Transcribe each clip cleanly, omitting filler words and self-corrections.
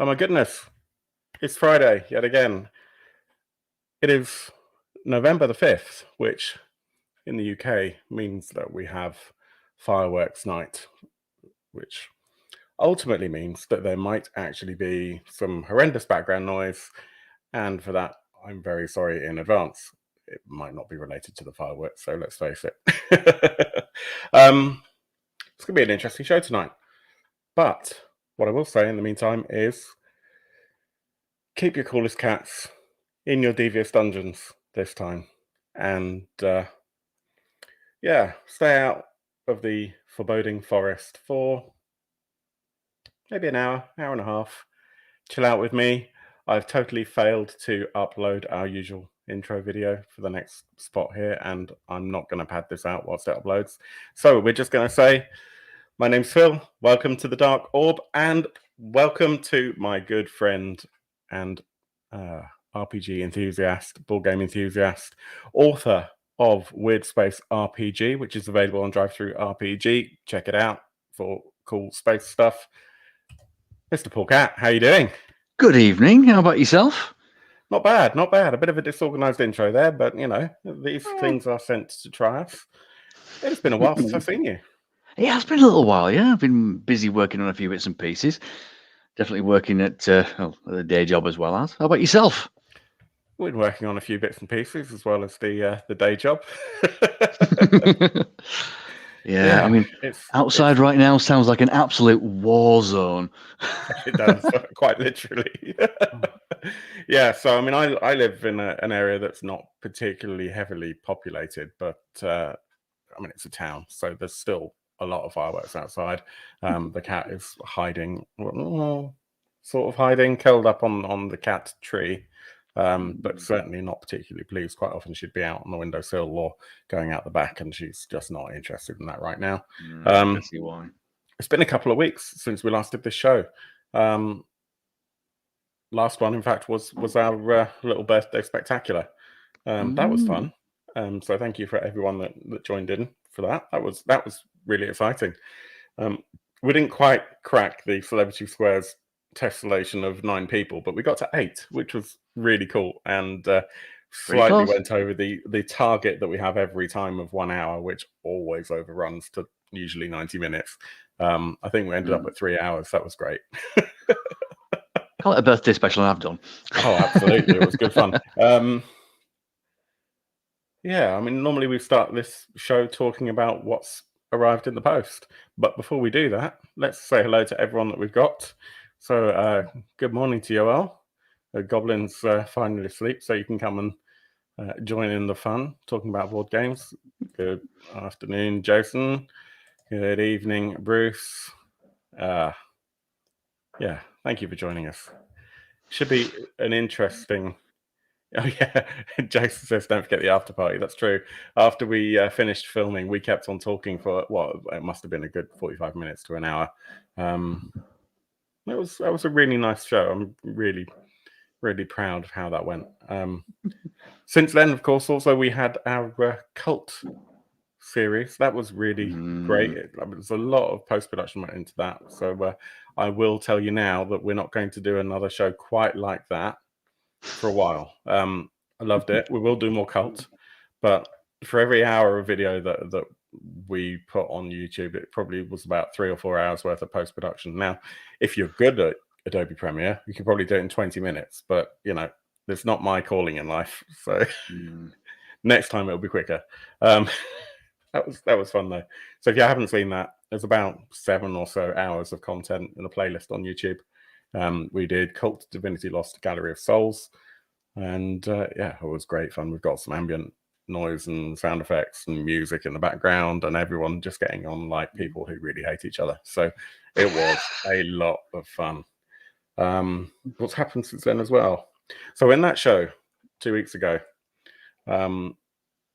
Oh my goodness, it's Friday yet again. It is November the 5th, which in the UK means that we have fireworks night, which ultimately means that there might actually be some horrendous background noise, and for that, I'm very sorry in advance. It might not be related to the fireworks, so let's face it. It's going to be an interesting show tonight. But what I will say in the meantime is keep your coolest cats in your devious dungeons this time. And yeah, stay out of the foreboding forest for maybe an hour and a half. Chill out with me. I've totally failed to upload our usual intro video for the next spot here, and I'm not going to pad this out whilst it uploads. So we're just going to say, my name's Phil, welcome to the Dark Orb, and welcome to my good friend and RPG enthusiast, board game enthusiast, author of Weird Space RPG, which is available on Drive-Thru RPG. Check it out for cool space stuff. Mr. Paul Cat, how you doing? Good evening. How about yourself? Not bad, not bad. A bit of a disorganized intro there, but you know, these things are sent to try us. It's been a while since I've seen you. Yeah, it's been a little while, yeah. I've been busy working on a few bits and pieces. Definitely working at the day job as well as. How about yourself? We're working on a few bits and pieces as well as the day job. Yeah, I mean, outside right now sounds like an absolute war zone. It does, quite literally. Yeah, so I mean, I live in an area that's not particularly heavily populated, but I mean, it's a town, so there's still a lot of fireworks outside. The cat is hiding, sort of hiding, curled up on the cat tree. But certainly not particularly pleased. Quite often she'd be out on the windowsill or going out the back, and she's just not interested in that right now. I see why. It's been a couple of weeks since we last did this show. Last one, in fact, was our little birthday spectacular. That was fun. So thank you for everyone that joined in for that. That was really exciting. We didn't quite crack the Celebrity Squares tessellation of 9 people, but we got to 8, which was really cool, and slightly went over the target that we have every time of 1 hour, which always overruns to usually 90 minutes. I think we ended up at 3 hours. That was great. Call it a birthday special, and I've done. Oh, absolutely. It was good fun. Yeah, I mean, normally we start this show talking about what's arrived in the post. But before we do that, let's say hello to everyone that we've got. So good morning to you all. Goblin's finally asleep, so you can come and join in the fun, talking about board games. Good afternoon, Jason. Good evening, Bruce. Yeah, thank you for joining us. Should be an interesting... Oh yeah, Jason says don't forget the after party. That's true. After we finished filming, we kept on talking for it must have been a good 45 minutes to an hour. That was a really nice show. I'm really proud of how that went. Since then, of course, also we had our cult series. That was really great. There's a lot of post-production went into that. So I will tell you now that we're not going to do another show quite like that for a while. I loved it. We will do more cult, but for every hour of video that we put on YouTube, it probably was about 3 or 4 hours worth of post-production. Now, if you're good at Adobe Premiere, you can probably do it in 20 minutes, but you know, it's not my calling in life. So next time it'll be quicker. That was fun though. So if you haven't seen that, there's about 7 or so hours of content in a playlist on YouTube. We did Cult Divinity Lost Gallery of Souls, and yeah, it was great fun. We've got some ambient noise and sound effects and music in the background, and everyone just getting on like people who really hate each other. So it was a lot of fun. What's happened since then as well? So in that show 2 weeks ago,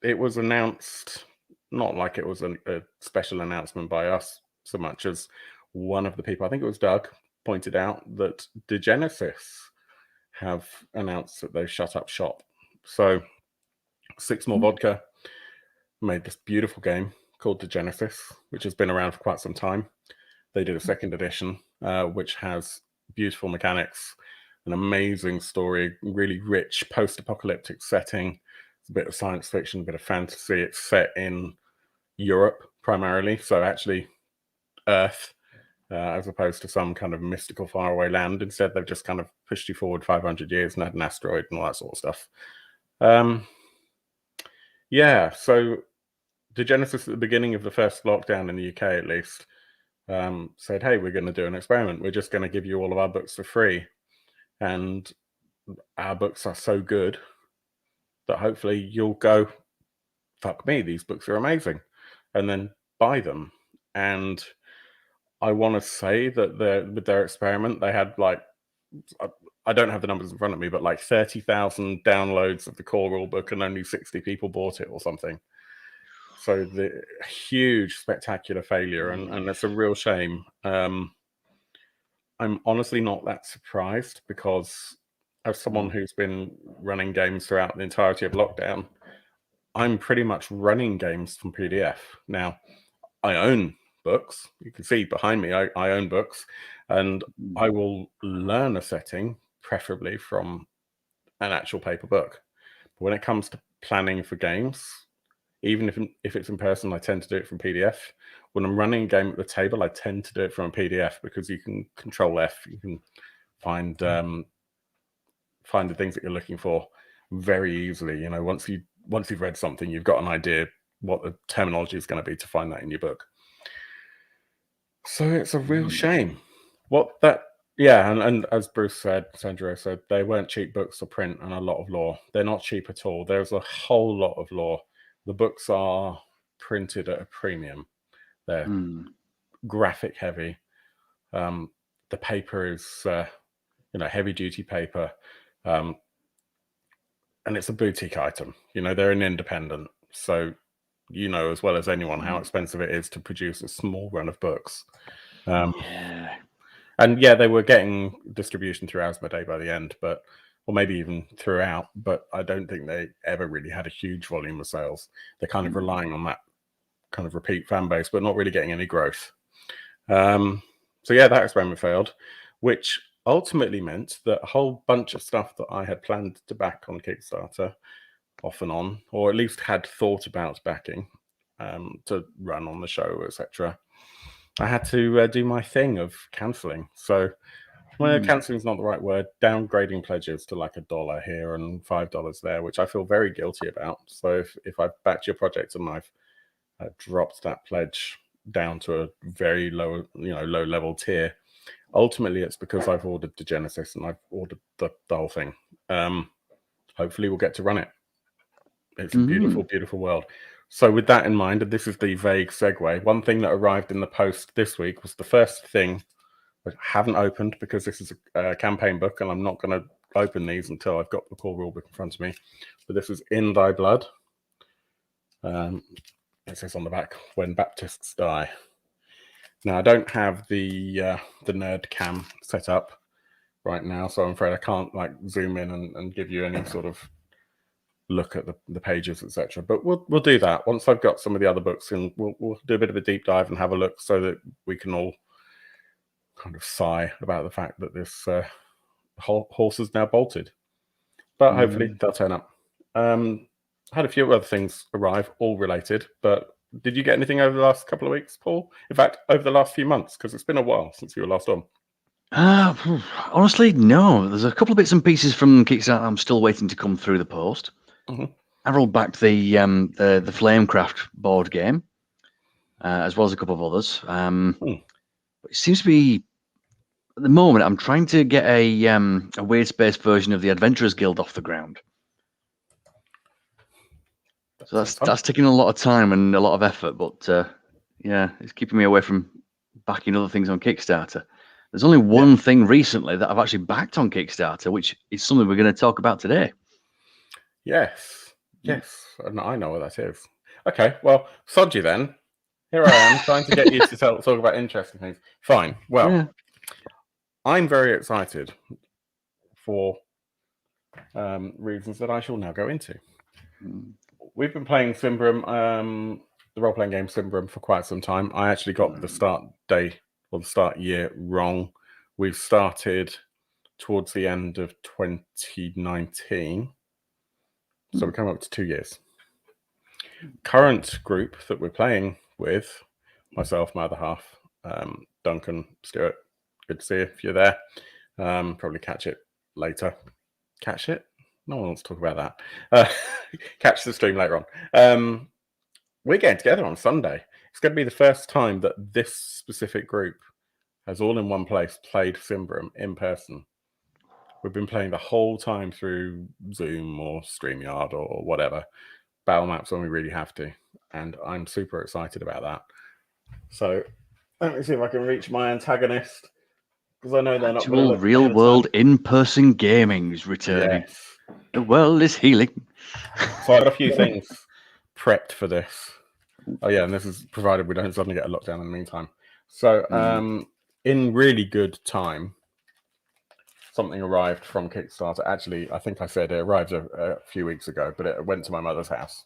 it was announced, not like it was a special announcement by us so much as one of the people, I think it was Doug, pointed out that Degenesis have announced that they've shut up shop. So 6 More Vodka made this beautiful game called Degenesis, which has been around for quite some time. They did a second edition, which has beautiful mechanics, an amazing story, really rich post-apocalyptic setting. It's a bit of science fiction, a bit of fantasy. It's set in Europe primarily, so actually Earth, as opposed to some kind of mystical faraway land. Instead, they've just kind of pushed you forward 500 years and had an asteroid and all that sort of stuff. Yeah, so the Genesis at the beginning of the first lockdown in the UK, at least, said, hey, we're going to do an experiment. We're just going to give you all of our books for free. And our books are so good that hopefully you'll go, fuck me, these books are amazing, and then buy them. And I want to say that with their experiment, they had like, I don't have the numbers in front of me, but like 30,000 downloads of the core rulebook and only 60 people bought it or something. So the huge, spectacular failure, and it's a real shame. I'm honestly not that surprised, because as someone who's been running games throughout the entirety of lockdown, I'm pretty much running games from PDF. Now, I own books. You can see behind me, I own books, and I will learn a setting, preferably from an actual paper book. But when it comes to planning for games, even if it's in person, I tend to do it from PDF. When I'm running a game at the table, I tend to do it from a PDF, because you can Control F, you can find the things that you're looking for very easily. You know, once you've read something, you've got an idea what the terminology is going to be to find that in your book. So it's a real shame. And as Bruce said, Sandro said, they weren't cheap books to print, and a lot of lore. They're not cheap at all. There's a whole lot of lore. The books are printed at a premium. They're graphic heavy. The paper is, heavy duty paper. And it's a boutique item. They're an independent. So, as well as anyone how expensive it is to produce a small run of books. And yeah, they were getting distribution through Asmodee by the end, or maybe even throughout, but I don't think they ever really had a huge volume of sales. They're kind of relying on that kind of repeat fan base, but not really getting any growth. So yeah, that experiment failed, which ultimately meant that a whole bunch of stuff that I had planned to back on Kickstarter, off and on, or at least had thought about backing to run on the show, etc., I had to do my thing of cancelling. So, cancelling is not the right word. Downgrading pledges to like $1 here and $5 there, which I feel very guilty about. So if I've backed your project and I've dropped that pledge down to a very low level tier, ultimately it's because I've ordered the Genesis and I've ordered the whole thing. Hopefully we'll get to run it. It's a beautiful, beautiful world. So with that in mind, and this is the vague segue, one thing that arrived in the post this week was the first thing I haven't opened, because this is a campaign book and I'm not going to open these until I've got the core rulebook in front of me. But this is In Thy Blood. It says on the back, When Baptists Die. Now, I don't have the nerd cam set up right now, so I'm afraid I can't like zoom in and give you any sort of look at the pages, etc. But we'll do that once I've got some of the other books, and we'll do a bit of a deep dive and have a look, so that we can all kind of sigh about the fact that this horse is now bolted. But hopefully they'll turn up. Had a few other things arrive, all related. But did you get anything over the last couple of weeks, Paul? In fact, over the last few months, because it's been a while since you were last on. Honestly, no. There's a couple of bits and pieces from Kickstarter I'm still waiting to come through the post. I rolled back the Flamecraft board game, as well as a couple of others. But it seems to be, at the moment, I'm trying to get a weird space version of the Adventurers Guild off the ground. So that's taking a lot of time and a lot of effort, but yeah, it's keeping me away from backing other things on Kickstarter. There's only one thing recently that I've actually backed on Kickstarter, which is something we're going to talk about today. Yes, and I know what that is. Okay, well, sod you then. Here I am trying to get you to talk about interesting things. Fine. Well, I'm very excited for reasons that I shall now go into. We've been playing Simbrum, the role-playing game Simbrum, for quite some time. I actually got the start day or the start year wrong we've started towards the end of 2019. So we're coming up to 2 years. Current group that we're playing with, myself, my other half, Duncan, Stuart, good to see you if you're there. Probably catch it later. Catch it? No one wants to talk about that. Catch the stream later on. We're getting together on Sunday. It's going to be the first time that this specific group has all in one place played Symbaroum in person. We've been playing the whole time through Zoom or StreamYard or whatever, battle maps when we really have to. And I'm super excited about that. So let me see if I can reach my antagonist, because I know they're not going to real world in-person gaming is returning. Yes. The world is healing. So I had a few things prepped for this. Oh yeah, and this is provided we don't suddenly get a lockdown in the meantime. So in really good time, something arrived from Kickstarter. Actually, I think I said it arrived a few weeks ago, but it went to my mother's house,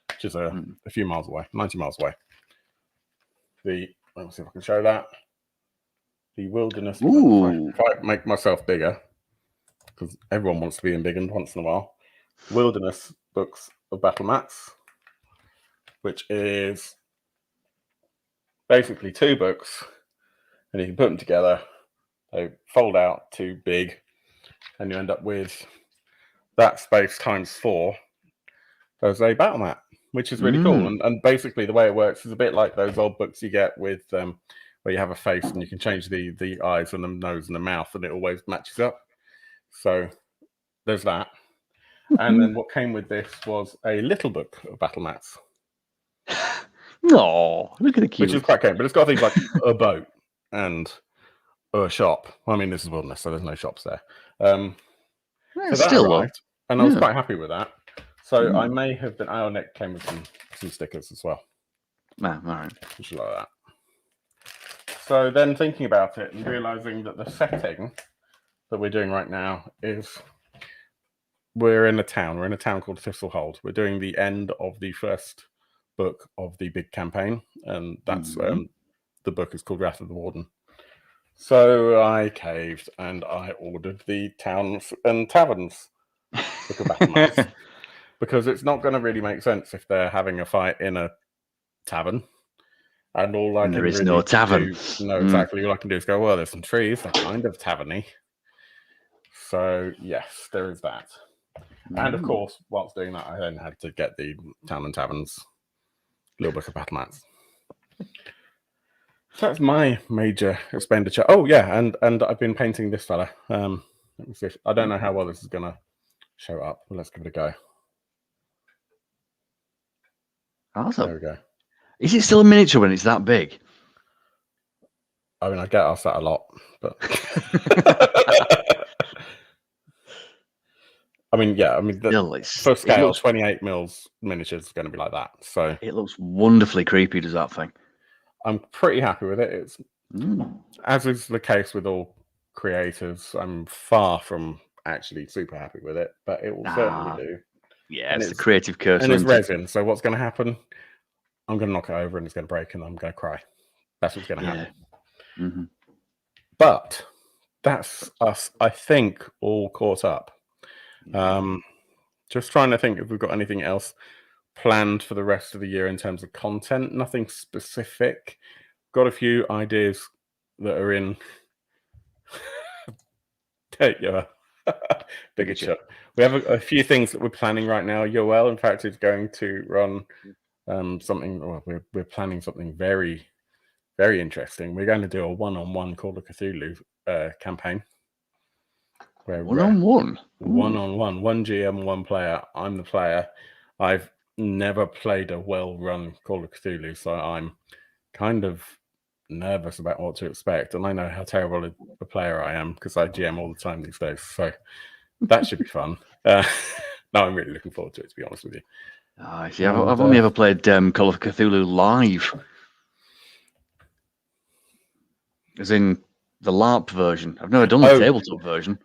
which is a few miles away, 90 miles away. Let's see if I can show that. The Wilderness. If I make myself bigger, because everyone wants to be embiggened once in a while. Wilderness Books of Battle Mats, which is basically 2 books, and you can put them together. They fold out too big, and you end up with that space times 4 as a battle mat, which is really cool. And basically the way it works is a bit like those old books you get with where you have a face and you can change the eyes and the nose and the mouth, and it always matches up. So there's that. And then what came with this was a little book of battle mats. Oh, look at the cute. Which is quite cool, but it's got things like a boat and a shop. Well, I mean, this is Wilderness, so there's no shops there. So that arrived, and I was quite happy with that. So I may have been. Oh, Nick came with some stickers as well. All right. Just like that. So then thinking about it and realizing that the setting that we're doing right now is we're in a town. We're in a town called Thistlehold. We're doing the end of the first book of the big campaign, and that's the book is called Wrath of the Warden. So I caved and I ordered the Towns and Taverns book of battle mats, because it's not going to really make sense if they're having a fight in a tavern, and all I can there is really no tavern. Exactly all I can do is go, well, there's some trees, they're kind of taverny. So yes, there is that. And of course, whilst doing that, I then had to get the Town and Taverns little book of battle mats. So that's my major expenditure. Oh yeah, and I've been painting this fella. Let me see. I don't know how well this is gonna show up. Well, let's give it a go. Awesome. There we go. Is it still a miniature when it's that big? I mean, I get asked that a lot, but I mean, yeah. I mean, for scale, 28 mils miniatures is going to be like that. So it looks wonderfully creepy. Does that thing? I'm pretty happy with it. It's as is the case with all creators. I'm far from actually super happy with it, but it will certainly do. Yeah, and it's the creative curse. And it's resin. So what's going to happen? I'm going to knock it over, and it's going to break, and I'm going to cry. That's what's going to happen. But that's us, I think, all caught up. Just trying to think if we've got anything else planned for the rest of the year in terms of content. Nothing specific. Got a few ideas that are in. Yeah, bigger shot. We have a few things that we're planning right now. Yoel, in fact, is going to run something. Well, we're planning something very, very interesting. We're going to do a one-on-one Call of Cthulhu campaign. One-on-one, one GM, one player. I'm the player. I've never played a well-run Call of Cthulhu, so I'm kind of nervous about what to expect, and I know how terrible a player I am because I GM all the time these days. So that should be fun. No, I'm really looking forward to it, to be honest with you. I see. I've only ever played Call of Cthulhu live, as in the LARP version. I've never done the tabletop version.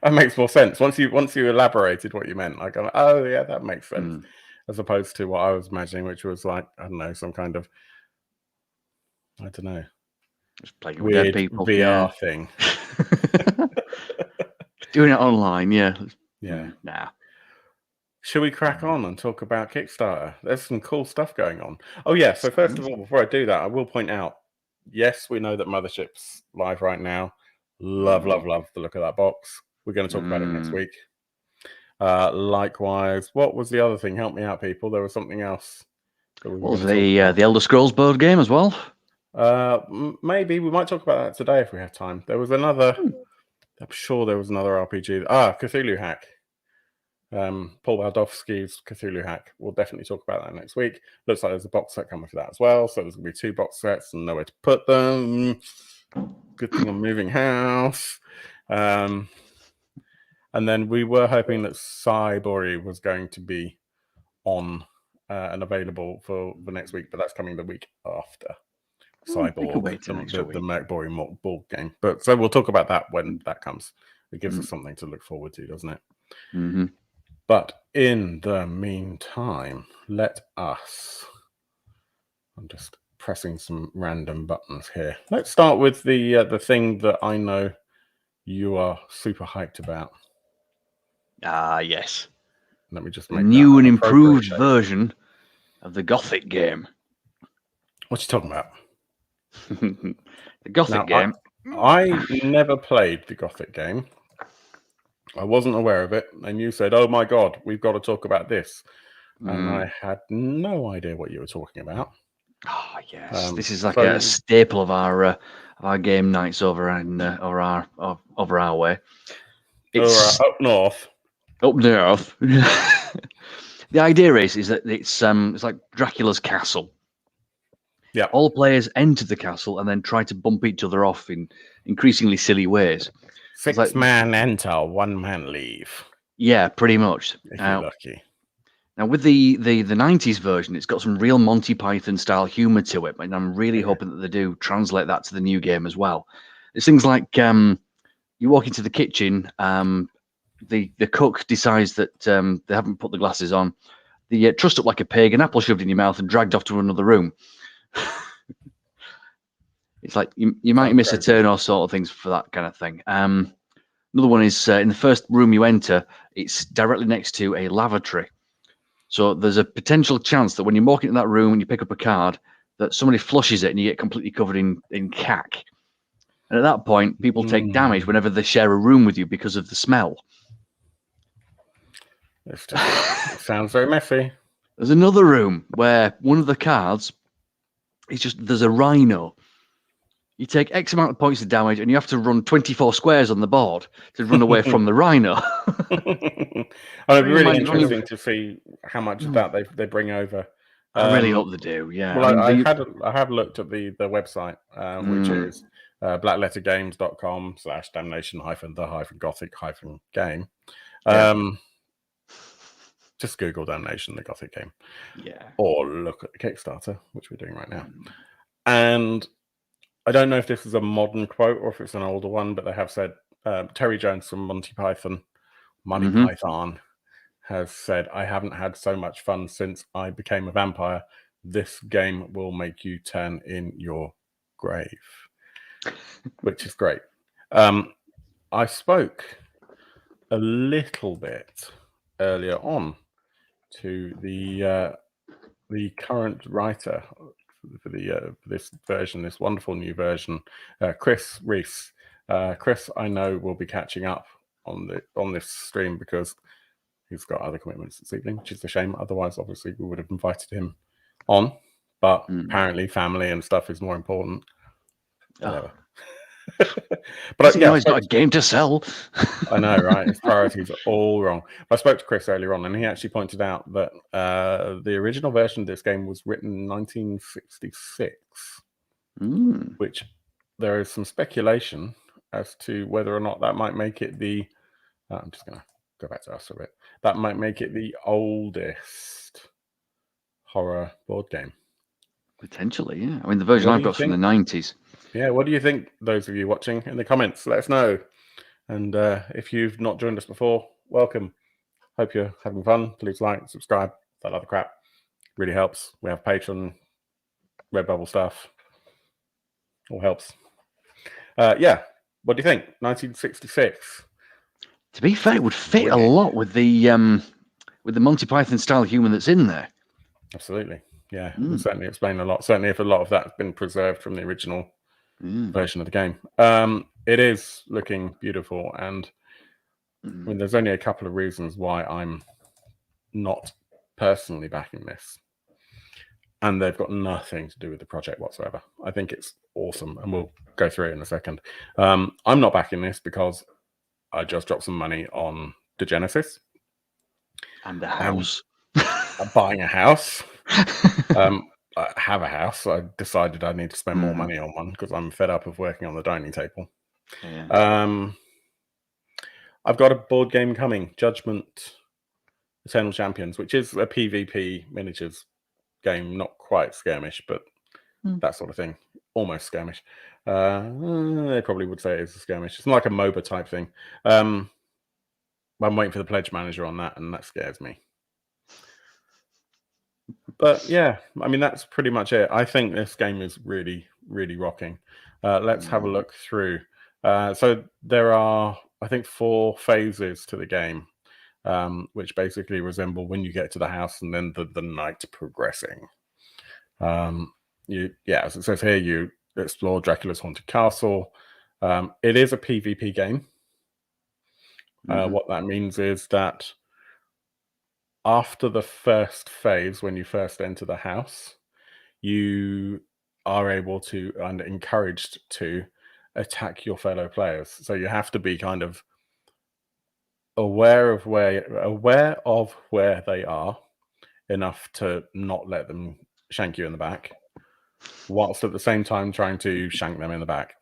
That makes more sense. Once you elaborated what you meant, like, oh yeah, that makes sense. As opposed to what I was imagining, which was like, I don't know, some kind of, I don't know, Just playing with weird dead people. VR thing. Doing it online, yeah. Yeah. Nah. Should we crack on and talk about Kickstarter? There's some cool stuff going on. Oh yeah, so first of all, before I do that, I will point out, yes, we know that Mothership's live right now. Love the look of that box. We're going to talk about it next week. Likewise, what was the other thing? Help me out, people. There was something else that we were going to talk about. The Elder Scrolls board game as well? Maybe we might talk about that today if we have time. There was another. I'm sure there was another RPG. Cthulhu Hack. Paul Baldowski's Cthulhu Hack. We'll definitely talk about that next week. Looks like there's a box set coming for that as well. So there's going to be 2 box sets and nowhere to put them. Good thing I'm moving house. And then we were hoping that Cybori was going to be on and available for the next week, but that's coming the week after. Cyborg, the MechBori board game. But so we'll talk about that when that comes. It gives us something to look forward to, doesn't it? Mm-hmm. But in the meantime, let us. I'm just pressing some random buttons here. Let's start with the thing that I know you are super hyped about. Yes. Let me just the make new and improved version of the Gothic game. What you talking about? The Gothic game. I never played the Gothic game. I wasn't aware of it, and you said, "Oh my God, we've got to talk about this," and I had no idea what you were talking about. Oh yes, this is like a staple of our game nights over our way. It's up north. Up north. The idea is that it's like Dracula's castle. Yeah. All players enter the castle and then try to bump each other off in increasingly silly ways. 6 man enter, 1 man leave. Yeah, pretty much. If you're lucky. Now, with the 90s version, it's got some real Monty Python style humor to it, and I'm really hoping that they do translate that to the new game as well. It's things like you walk into the kitchen, the cook decides that they haven't put the glasses on. They trussed up like a pig, an apple shoved in your mouth, and dragged off to another room. It's like you might miss a turn or sort of things for that kind of thing. Another one is in the first room you enter, it's directly next to a lavatory. So there's a potential chance that when you walk into that room and you pick up a card, that somebody flushes it and you get completely covered in cack. And at that point, people take damage whenever they share a room with you because of the smell. It sounds very messy. There's another room where one of the cards is there's a rhino. You take X amount of points of damage and you have to run 24 squares on the board to run away from the rhino. It'd be really interesting to see how much of that they bring over. I really hope they do, yeah. Well, I have looked at the website, which is blacklettergames.com/damnation-the-gothic-game. Just Google Damnation, the Gothic Game. Yeah. Or look at the Kickstarter, which we're doing right now. And I don't know if this is a modern quote or if it's an older one, but they have said, Terry Jones from Monty Python has said, "I haven't had so much fun since I became a vampire. This game will make you turn in your grave," which is great. I spoke a little bit earlier on to the current writer for this version, this wonderful new version, Chris Reese. Chris, I know, will be catching up on this stream because he's got other commitments this evening, which is a shame. Otherwise, obviously, we would have invited him on. But apparently, family and stuff is more important. Whatever. But he's got a game to sell. I know, right? His priorities are all wrong. I spoke to Chris earlier on, and he actually pointed out that the original version of this game was written in 1966, which there is some speculation as to whether or not that might make it the. I'm just going to go back to us a bit. That might make it the oldest horror board game. Potentially, yeah. I mean, the version I've got from the 90s. Yeah, what do you think, those of you watching? In the comments, let us know. And if you've not joined us before, welcome. Hope you're having fun. Please like, subscribe, that other crap. Really helps. We have Patreon, RedBubble stuff. All helps. Yeah. What do you think? 1966. To be fair, it would fit a lot with the Monty Python style humour that's in there. Absolutely. Yeah, it would certainly explain a lot. Certainly if a lot of that's been preserved from the original version of the game. It is looking beautiful, and I mean, there's only a couple of reasons why I'm not personally backing this. And they've got nothing to do with the project whatsoever. I think it's awesome, and we'll go through it in a second. I'm not backing this because I just dropped some money on the Genesis. And the house. Buying a house. I have a house. So I decided I need to spend more money on one because I'm fed up of working on the dining table. Yeah. I've got a board game coming, Judgment Eternal Champions, which is a PvP miniatures game, not quite skirmish, but that sort of thing. Almost skirmish. They probably would say it's a skirmish. It's like a MOBA type thing. I'm waiting for the pledge manager on that, and that scares me. But yeah, I mean, that's pretty much it. I think this game is really, really rocking. Let's have a look through. So there are, I think, 4 phases to the game, which basically resemble when you get to the house and then the night progressing. As it says here, you explore Dracula's haunted castle. It is a PvP game. What that means is that after the first phase, when you first enter the house, you are able to and encouraged to attack your fellow players. So you have to be kind of aware of where they are enough to not let them shank you in the back, whilst at the same time trying to shank them in the back.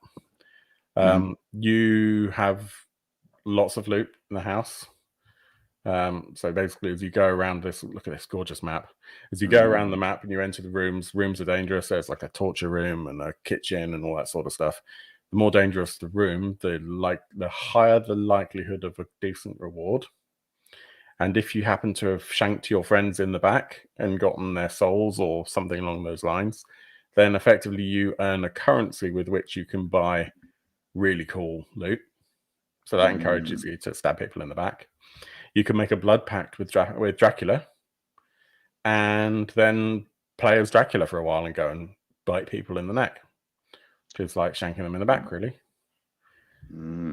You have lots of loot in the house. So basically, as you go around this, look at this gorgeous map. As you go around the map and you enter the rooms are dangerous. There's like a torture room and a kitchen and all that sort of stuff. The more dangerous the room, the higher the likelihood of a decent reward. And if you happen to have shanked your friends in the back and gotten their souls or something along those lines, then effectively you earn a currency with which you can buy really cool loot. So that encourages you to stab people in the back. You can make a blood pact with Dracula, and then play as Dracula for a while and go and bite people in the neck. It's like shanking them in the back, really.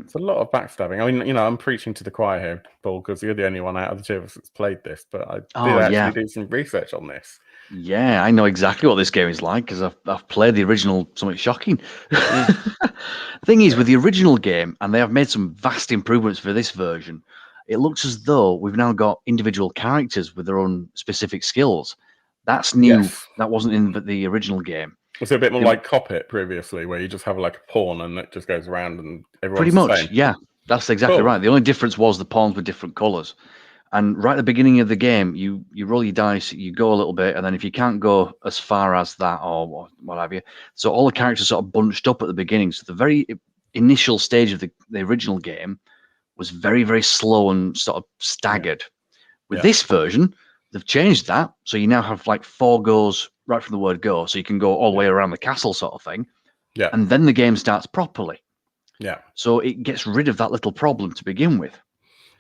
It's a lot of backstabbing. I mean, I'm preaching to the choir here, Paul, because you're the only one out of the 2 of us that's played this. But I did actually do some research on this. Yeah, I know exactly what this game is like because I've played the original. Something shocking. The thing is, with the original game, and they have made some vast improvements for this version, it looks as though we've now got individual characters with their own specific skills. That's new. Yes. That wasn't in the original game. Was it a bit more like Cop It previously, where you just have like a pawn and it just goes around and everyone's Pretty much, the same? yeah. That's exactly right. The only difference was the pawns were different colours. And right at the beginning of the game, you roll your dice, you go a little bit, and then if you can't go as far as that or what have you, so all the characters sort of bunched up at the beginning. So the very initial stage of the original game was very, very slow and sort of staggered. With this version, they've changed that. So you now have like 4 goes right from the word go. So you can go all the way around the castle sort of thing. Yeah. And then the game starts properly. Yeah. So it gets rid of that little problem to begin with.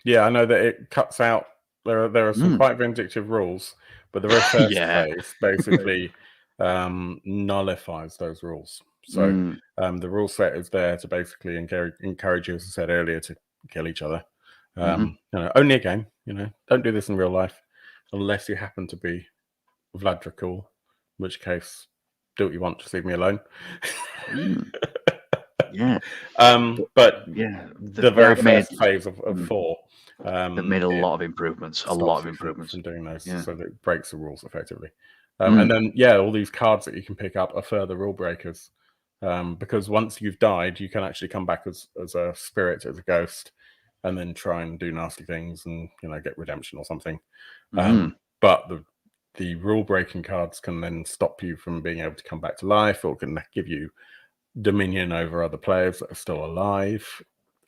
Yeah, I know that it cuts out. There are some quite vindictive rules, but the very first phase basically nullifies those rules. So the rule set is there to basically encourage you, as I said earlier, to kill each other. Only a game. Don't do this in real life unless you happen to be Vlad Dracul, in which case, do what you want. Just leave me alone. Yeah. But the very first phase of 4 that made a lot of improvements. A lot of improvements from doing those, so that it breaks the rules effectively. And then all these cards that you can pick up are further rule breakers, because once you've died, you can actually come back as a spirit, as a ghost, and then try and do nasty things and get redemption or something. But the rule breaking cards can then stop you from being able to come back to life, or can give you dominion over other players that are still alive.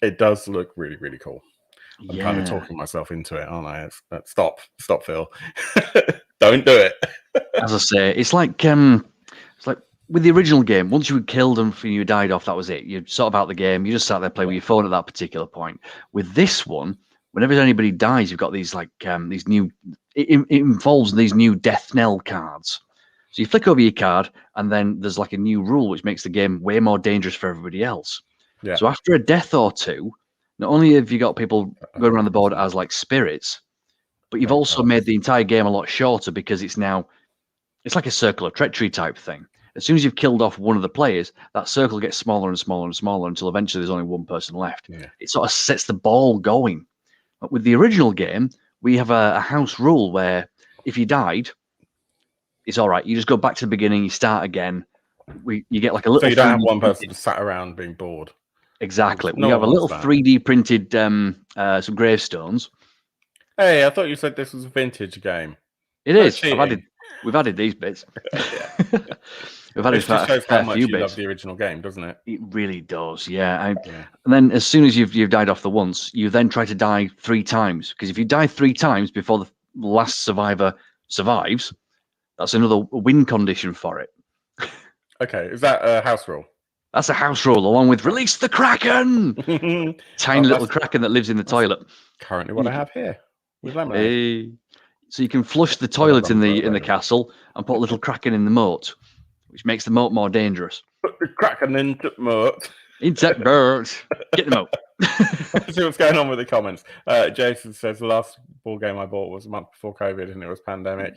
It does look really, really cool. I'm kind of talking myself into it, aren't I? Stop, Phil. Don't do it. As I say, it's like with the original game, once you were killed and you died off, that was it. You sort of out the game. You just sat there playing with your phone at that particular point. With this one, whenever anybody dies, you've got these these new. It involves these new death knell cards. So you flick over your card, and then there's like a new rule which makes the game way more dangerous for everybody else. Yeah. So after a death or two, not only have you got people going around the board as like spirits, but you've also made the entire game a lot shorter because it's like a circle of treachery type thing. As soon as you've killed off one of the players, that circle gets smaller and smaller and smaller until eventually there's only one person left. Yeah. It sort of sets the ball going. But with the original game, we have a house rule where if you died, it's all right. You just go back to the beginning, you start again. You get like a little. So you don't have one person just sat around being bored. Exactly. We have a little 3D printed some gravestones. Hey, I thought you said this was a vintage game. It is. We've added these bits. We've added this just shows how much you bits. love the original game, doesn't it? It really does, yeah. And then as soon as you've died off the once, you then try to die 3 times. Because if you die 3 times before the last survivor survives, that's another win condition for it. Okay, is that a house rule? That's a house rule, along with release the Kraken! Tiny little Kraken that lives in the toilet. Currently what I have here with lemonade. Hey. So you can flush the toilet in the castle and put a little Kraken in the moat, which makes the moat more dangerous. Put the Kraken into the moat. Insect birds. Get the moat. Let's see what's going on with the comments. Jason says the last board game I bought was a month before COVID and it was Pandemic.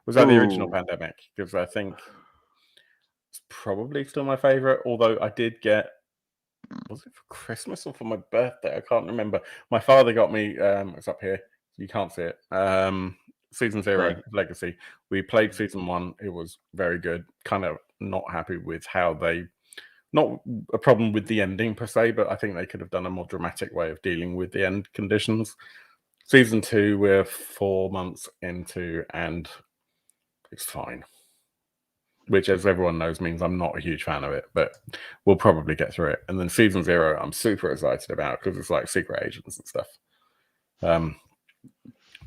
Was that the original Pandemic? Because I think it's probably still my favorite, although I did get, was it for Christmas or for my birthday? I can't remember. My father got me, it's up here, you can't see it, Season 0 Legacy. We played Season 1. It was very good. Kind of not happy with how they, not a problem with the ending per se, but I think they could have done a more dramatic way of dealing with the end conditions. Season 2, we're 4 months into, and it's fine. Which, as everyone knows, means I'm not a huge fan of it, but we'll probably get through it. And then Season 0, I'm super excited about because it's like secret agents and stuff.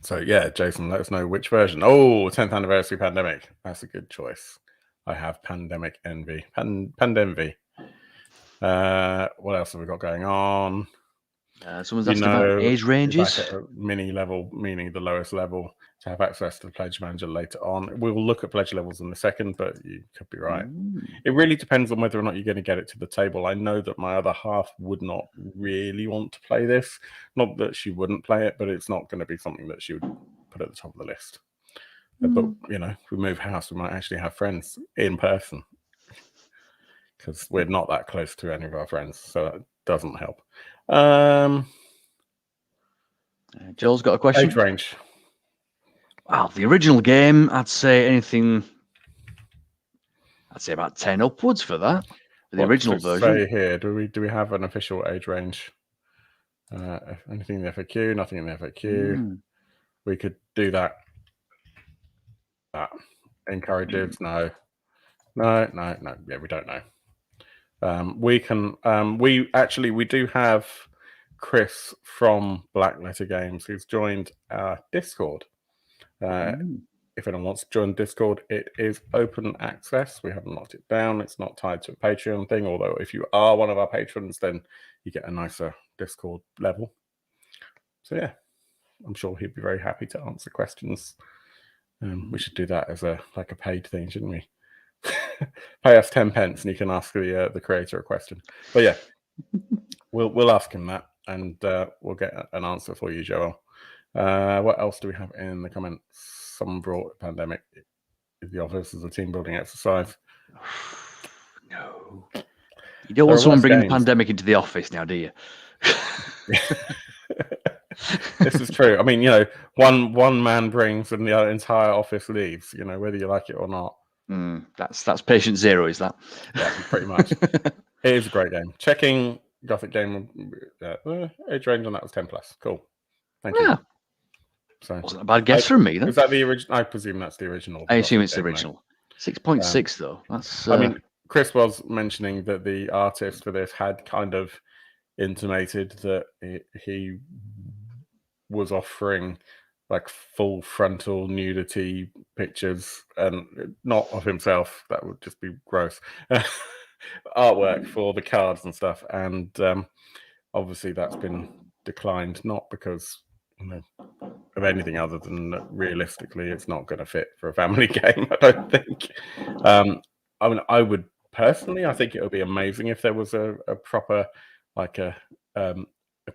So yeah, Jason, let us know which version. Oh, 10th anniversary Pandemic. That's a good choice. I have Pandemic Envy. Pandenvy. What else have we got going on? Someone's asking about age ranges. Mini level, meaning the lowest level, to have access to the Pledge Manager later on. We'll look at pledge levels in a second, but you could be right. It really depends on whether or not you're going to get it to the table. I know that my other half would not really want to play this. Not that she wouldn't play it, but it's not going to be something that she would put at the top of the list. But, you know, if we move house, we might actually have friends in person. Because we're not that close to any of our friends, so that doesn't help. Joel's got a question. Age range. Wow, the original game, I'd say anything. I'd say about 10 upwards for that. For the original version. Say here, do we have an official age range? Anything in the FAQ? Nothing in the FAQ. We could do that. That encourages no. Yeah, we don't know. We can. We do have Chris from Blackletter Games who's joined our Discord. If anyone wants to join Discord, it is open access. We haven't locked it down. It's not tied to a Patreon thing, although if you are one of our patrons, then you get a nicer Discord level. So yeah, I'm sure he'd be very happy to answer questions. We should do that as a paid thing, shouldn't we? Pay us 10 pence and you can ask the creator a question. But yeah, we'll ask him that and we'll get an answer for you, Joel. What else do we have in the comments? Someone brought Pandemic in the office as a team building exercise. No. You don't want someone bringing Pandemic into the office now, do you? This is true. I mean, you know, one man brings and the entire office leaves, you know, whether you like it or not. That's patient zero, is that? Yeah, pretty much. It is a great game. Checking Gothic Game age range on that was 10 plus. Cool. Thank you. So wasn't a bad guess from me, then. Is that the original? I presume that's the original. I assume it's the original. 6.6 though. That's. I mean, Chris was mentioning that the artist for this had kind of intimated that he was offering like full frontal nudity pictures, and not of himself. That would just be gross. Artwork for the cards and stuff, and obviously that's been declined, not because of anything other than that realistically it's not going to fit for a family game. I don't think. I mean, I would personally, I think it would be amazing if there was a proper, like a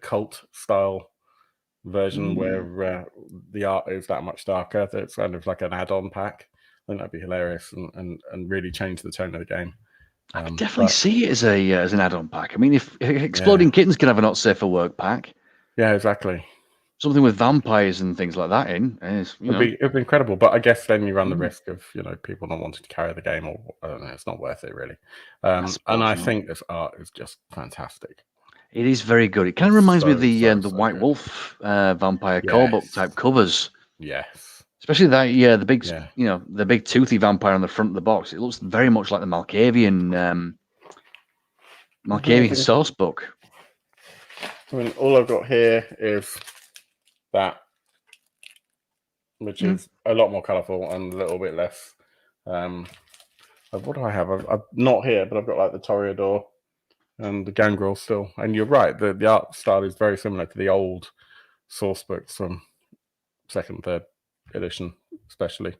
cult style version where the art is that much darker. That's kind of like an add-on pack. I think that'd be hilarious and really change the tone of the game. I could definitely see it as an add-on pack. I mean, if Exploding Kittens can have a not safe for work pack, yeah, exactly. Something with vampires and things like that in, it'd be incredible. But I guess then you run the risk of people not wanting to carry the game, or I don't know, it's not worth it really. And I think this art is just fantastic. It is very good. It kind of reminds me of the White Wolf vampire core book type covers. Yes. Especially that, the big, the big toothy vampire on the front of the box. It looks very much like the Malkavian source book. I mean, all I've got here is that, which is a lot more colourful and a little bit less. What do I have? I've not here, but I've got like the Toreador and the Gangrel still. And you're right, the art style is very similar to the old source books from 2nd, 3rd edition, especially.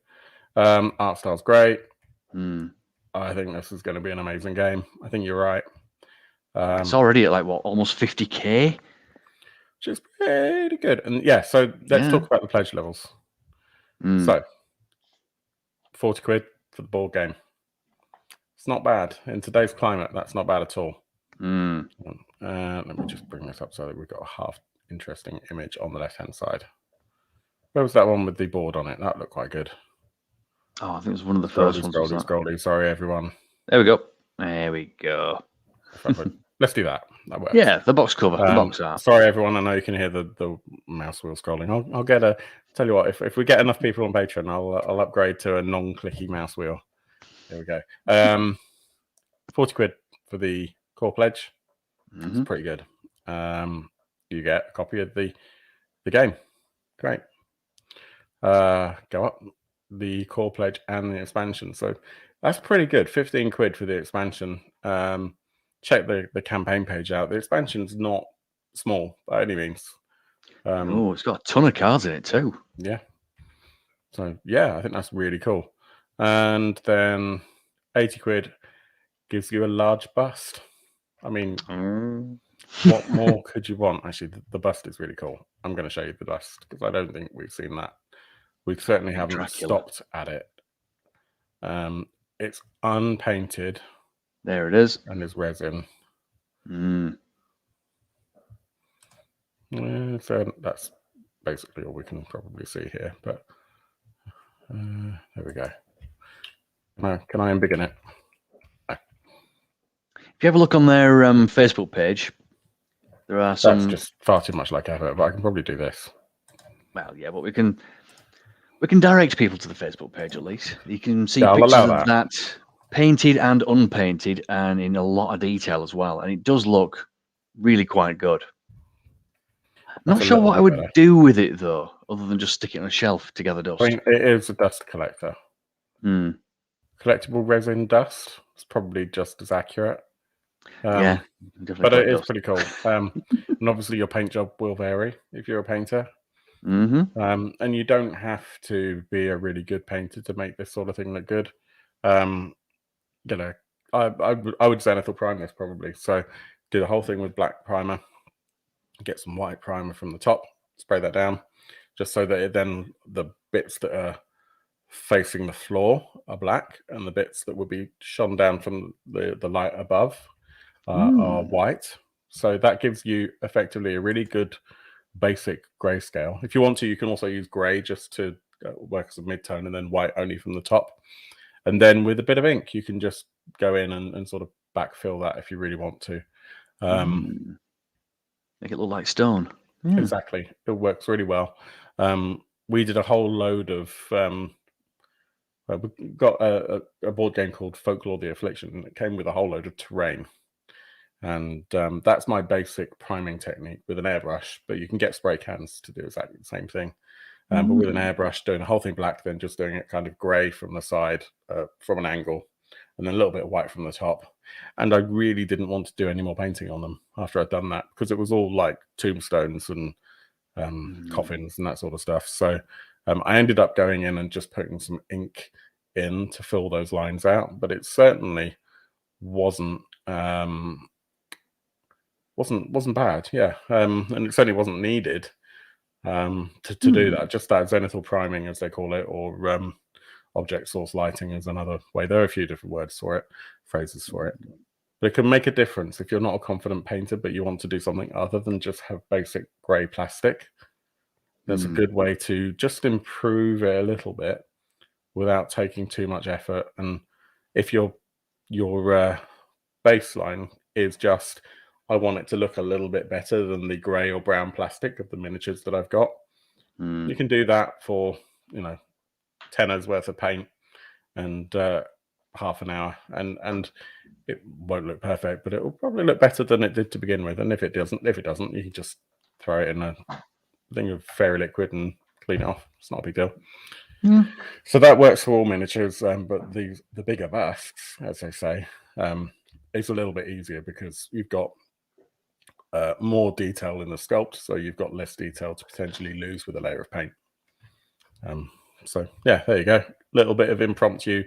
Art style's great. I think this is going to be an amazing game. I think you're right. It's already at like what, almost 50k, which is pretty good. And yeah, so let's talk about the pledge levels. So, 40 quid for the board game. It's not bad in today's climate. That's not bad at all. Let me just bring this up so that we've got a half interesting image on the left-hand side. Where was that one with the board on it? That looked quite good. Oh, I think it was one of the first ones. Scrolly. Sorry, everyone. There we go. There we go. Let's do that. That works. Yeah, the box cover, the box art. Sorry, everyone. I know you can hear the mouse wheel scrolling. I'll get a. Tell you what, if we get enough people on Patreon, I'll upgrade to a non-clicky mouse wheel. There we go. 40 quid for the core pledge. It's pretty good. You get a copy of the game. Great. Go up the core pledge and the expansion. So that's pretty good. 15 quid for the expansion. Check the campaign page out. The expansion's not small by any means. It's got a ton of cards in it too. Yeah. So yeah, I think that's really cool. And then 80 quid gives you a large bust. I mean, what more could you want? Actually, the bust is really cool. I'm going to show you the bust because I don't think we've seen that. We certainly haven't stopped at it. It's unpainted. There it is. And there's resin. So that's basically all we can probably see here. But there we go. Can I unbiggen it? If you have a look on their Facebook page, there are some. That's just far too much like effort, but I can probably do this. Well, yeah, but we can direct people to the Facebook page at least. You can see pictures of that painted and unpainted, and in a lot of detail as well. And it does look really quite good. Not sure what I would do with it though, other than just stick it on a shelf to gather dust. I mean, it is a dust collector. Collectible resin dust is probably just as accurate. Yeah, but it is pretty cool. And obviously your paint job will vary if you're a painter. And you don't have to be a really good painter to make this sort of thing look good. I would zenithal prime this probably. So do the whole thing with black primer, get some white primer from the top, spray that down, just so that then the bits that are facing the floor are black, and the bits that would be shone down from the light above are white. So that gives you effectively a really good basic grayscale. If you want to, you can also use gray just to work as a mid-tone, and then white only from the top. And then with a bit of ink, you can just go in and sort of backfill that if you really want to. Make it look like stone. Exactly. It works really well. We did a whole load of... we got a board game called Folklore the Affliction, and it came with a whole load of terrain. And that's my basic priming technique with an airbrush, but you can get spray cans to do exactly the same thing. but with an airbrush, doing the whole thing black, then just doing it kind of grey from the side, from an angle, and then a little bit of white from the top. And I really didn't want to do any more painting on them after I'd done that, because it was all like tombstones and coffins and that sort of stuff. So I ended up going in and just putting some ink in to fill those lines out, but it certainly wasn't bad, yeah. And it certainly wasn't needed to do that. Just that zenithal priming, as they call it, or object source lighting is another way. There are a few different words for it, phrases for it. But it can make a difference if you're not a confident painter, but you want to do something other than just have basic grey plastic. That's a good way to just improve it a little bit without taking too much effort. And if your baseline is just, I want it to look a little bit better than the grey or brown plastic of the miniatures that I've got, you can do that for, you know, tenner's worth of paint and half an hour, and it won't look perfect, but it will probably look better than it did to begin with. And if it doesn't, you can just throw it in a thing of fairy liquid and clean it off. It's not a big deal. So that works for all miniatures, but the bigger busts, as they say, is a little bit easier because you've got more detail in the sculpt, so you've got less detail to potentially lose with a layer of paint. So yeah, there you go. Little bit of impromptu.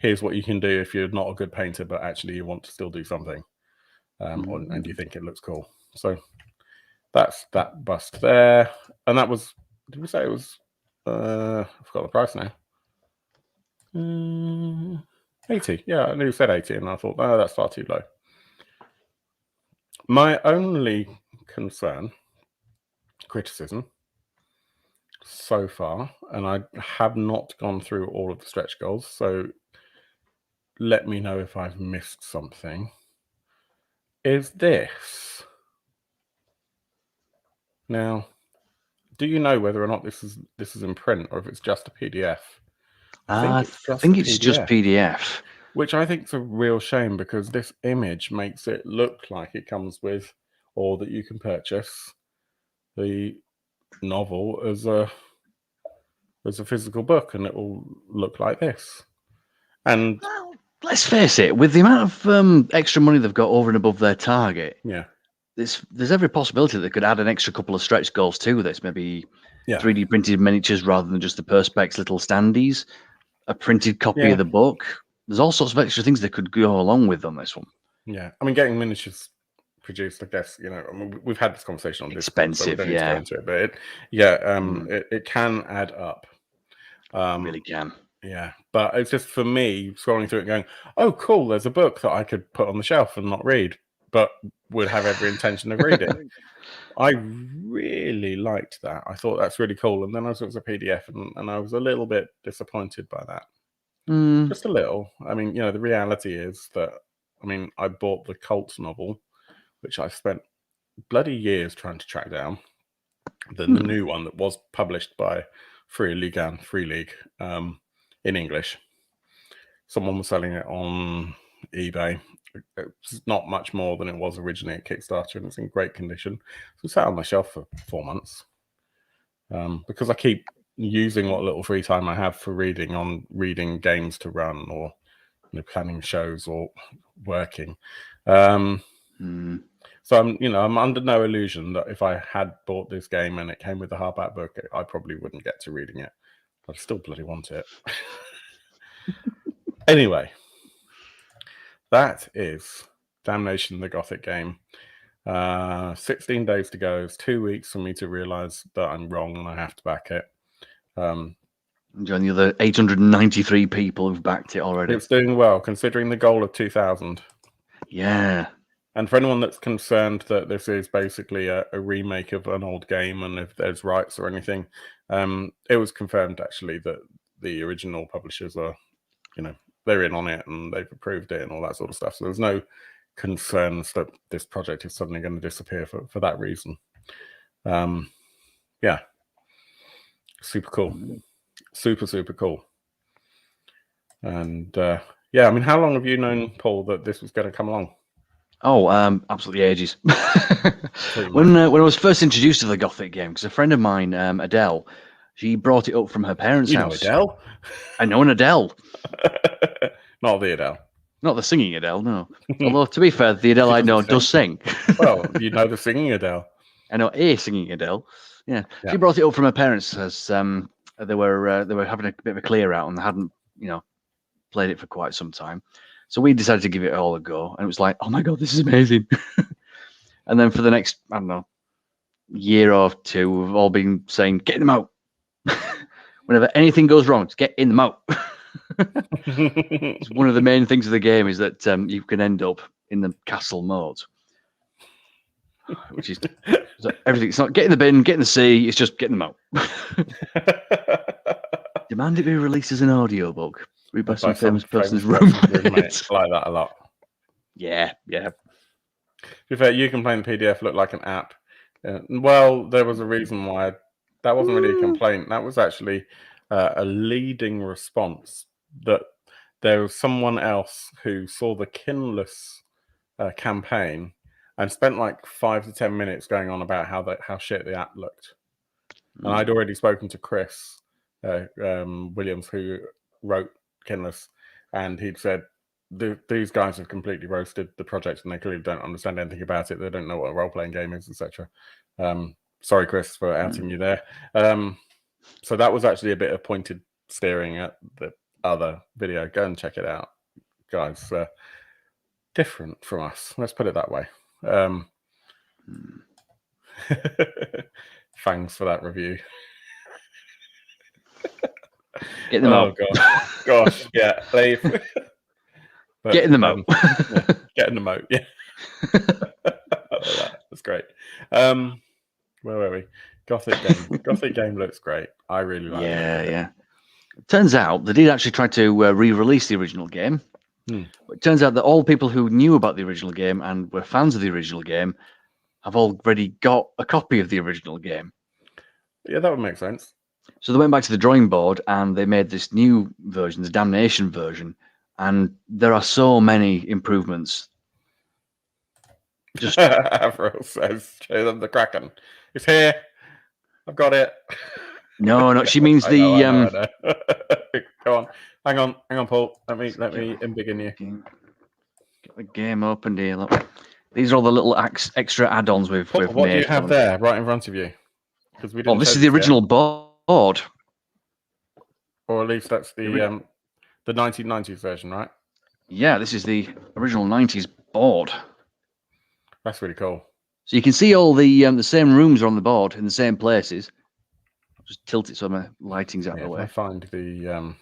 Here's what you can do if you're not a good painter, but actually you want to still do something, and you think it looks cool. So that's that bust there. And that was, did we say it was, I forgot the price now. 80. Yeah, I knew you said 80, and I thought, oh, that's far too low. My only criticism so far, and I have not gone through all of the stretch goals, so let me know if I've missed something, is this. Now, do you know whether or not this is in print or if it's just a PDF? I think it's just PDF. Which I think is a real shame, because this image makes it look like it comes with, or that you can purchase the novel as a physical book, and it will look like this. And well, let's face it, with the amount of extra money they've got over and above their target, yeah, there's every possibility they could add an extra couple of stretch goals to this. Maybe 3D printed miniatures rather than just the Perspex little standees, a printed copy of the book. There's all sorts of extra things that could go along with on this one. Yeah, I mean, getting miniatures produced, I guess, you know, I mean, we've had this conversation on expensive, Discord, so we don't need to go into it, but it can add up. It really can. Yeah, but it's just, for me, scrolling through it going, oh, cool, there's a book that I could put on the shelf and not read, but would have every intention of reading. I really liked that. I thought that's really cool. And then I saw it was a PDF, and I was a little bit disappointed by that. Just a little. I mean, you know, the reality is that, I mean, I bought the Cult novel, which I spent bloody years trying to track down. The new one that was published by Free League in English. Someone was selling it on eBay. It's not much more than it was originally at Kickstarter, and it's in great condition. So it sat on my shelf for 4 months, because I keep using what little free time I have for reading games to run, or, you know, planning shows or working. So I'm under no illusion that if I had bought this game and it came with the hardback book, I probably wouldn't get to reading it. I still bloody want it. Anyway, that is Damnation, the Gothic game. 16 days to go. It's 2 weeks for me to realize that I'm wrong and I have to back it. And the other 893 people who've backed it already. It's doing well, considering the goal of 2,000. Yeah. And for anyone that's concerned that this is basically a remake of an old game, and if there's rights or anything, it was confirmed actually that the original publishers are, you know, they're in on it and they've approved it and all that sort of stuff. So there's no concerns that this project is suddenly going to disappear for that reason. Yeah, super cool, super cool. And yeah, I mean, how long have you known, Paul, that this was going to come along? Oh, absolutely ages. When I was first introduced to the Gothic game, because a friend of mine, Adele, She brought it up from her parents' You know house. Adele? I know an Adele. Not the Adele. Not the singing Adele, no. Although, to be fair, the Adele She I know doesn't does sing. Well, you know the singing Adele. I know a singing Adele. Yeah. Yeah. She brought it up from her parents as they were having a bit of a clear out and they hadn't, played it for quite some time. So we decided to give it all a go, and it was like, oh my god, this is amazing. And then for the next, I don't know, year or two, we've all been saying, get in the moat. Whenever anything goes wrong, just get in the moat. It's one of the main things of the game is that you can end up in the castle mode, which is everything. It's not get in the bin, get in the sea. It's just get in the moat. Demand it be released as an audiobook. Read by some famous person's roommate. Like that a lot. Yeah. To be fair, you can play the PDF looked like an app. Well, there was a reason why that wasn't really a complaint. That was actually a leading response that there was someone else who saw the Kinless campaign and spent like 5 to 10 minutes going on about how shit the app looked. And I'd already spoken to Chris Williams, who wrote Kinless, and he'd said, these guys have completely roasted the project and they clearly don't understand anything about it. They don't know what a role-playing game is, etc. Sorry, Chris, for outing you there. So that was actually a bit of pointed steering at the other video. Go and check it out, guys. Different from us. Let's put it that way. Thanks for that review. Get them out. Gosh, yeah. Leave. But, get in the moat. Get in the moat, yeah. That's great. Where were we? Gothic Game. Gothic Game looks great. I really like it. Yeah. It turns out they did actually try to re-release the original game. But it turns out that all people who knew about the original game and were fans of the original game have already got a copy of the original game. Yeah, that would make sense. So they went back to the drawing board and they made this new version, the Damnation version, and there are so many improvements. Just Avril says, show them the Kraken. It's here. I've got it. No, she means I know. Go on. Hang on, Paul. Let me embiggen you. Get the game opened here. Look. These are all the little extra add-ons we've made. What do you have there, right in front of you? Because we didn't. This is the original board. Or at least that's the 1990s version, right? Yeah, this is the original 90s board. That's really cool. So you can see all the same rooms are on the board in the same places. I'll just tilt it so my lighting's out of the way. If I find the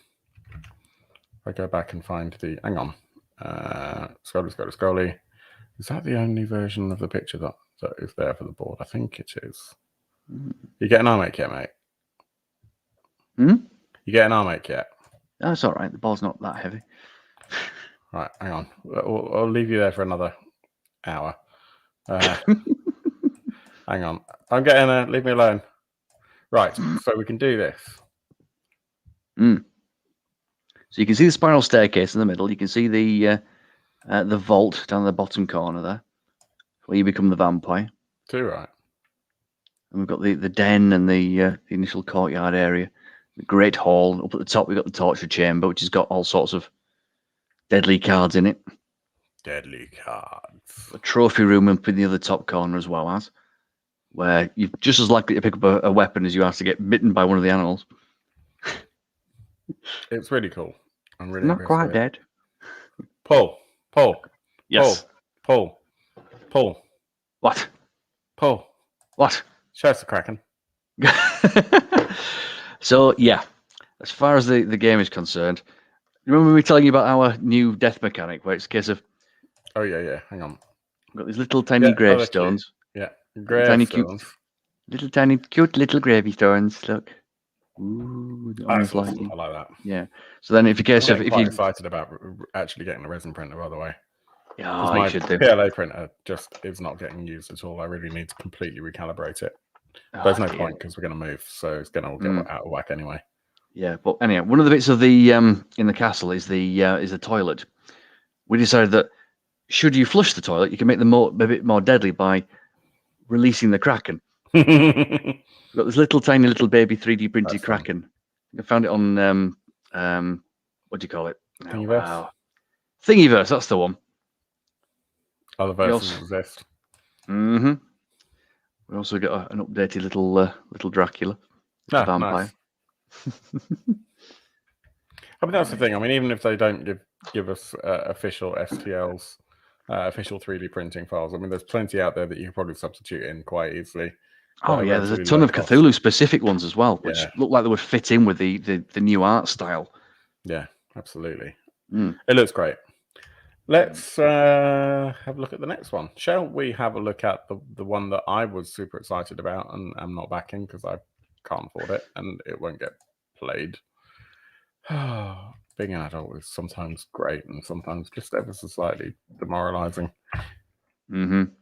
I go back and find the hang on. Scrolly. Is that the only version of the picture that is there for the board? I think it is. You get an arm ache yet, mate? You get an arm ache yet? That's all right. The ball's not that heavy. Right, hang on. I'll leave you there for another hour. Hang on. I'm getting leave me alone. Right, so we can do this. So you can see the spiral staircase in the middle. You can see the vault down the bottom corner there, where you become the vampire. Too right. And we've got the den and the initial courtyard area. The great hall. Up at the top, we've got the torture chamber, which has got all sorts of deadly cards in it. Deadly cards. A trophy room up in the other top corner as well, where you're just as likely to pick up a weapon as you are to get bitten by one of the animals. It's really cool. I'm really not quite dead. Paul. Yes. Paul. What? Paul. What? Show us the Kraken. So yeah, as far as the game is concerned, remember me telling you about our new death mechanic, where it's a case of yeah. Hang on. We've got these little tiny gravestones. Yeah, gravestones. Tiny cute little gravestones. Look. Ooh, the orange lighting. I like that. Yeah. So then, if you excited about actually getting a resin printer, by the way. Yeah, you should do. PLA printer just is not getting used at all. I really need to completely recalibrate it. There's no point because we're going to move, so it's going to get out of whack anyway. Yeah, but anyway, one of the bits of the in the castle is the toilet. We decided that should you flush the toilet, you can make them a bit more deadly by releasing the Kraken. We've got this little tiny little baby 3D printed That's fun. Kraken. I found it on what do you call it? Thingiverse? Thingiverse, that's the one. Other versions exist. Mm-hmm. We also got an updated little Dracula, little vampire. Nice. I mean, that's the thing. I mean, even if they don't give us official STLs, official 3D printing files, I mean, there's plenty out there that you can probably substitute in quite easily. Oh yeah, there's a ton of Cthulhu specific ones as well, which look like they would fit in with the new art style. Yeah, absolutely. It looks great. Let's have a look at the next one. Shall we have a look at the one that I was super excited about and I'm not backing because I can't afford it and it won't get played. Being an adult is sometimes great and sometimes just ever so slightly demoralizing.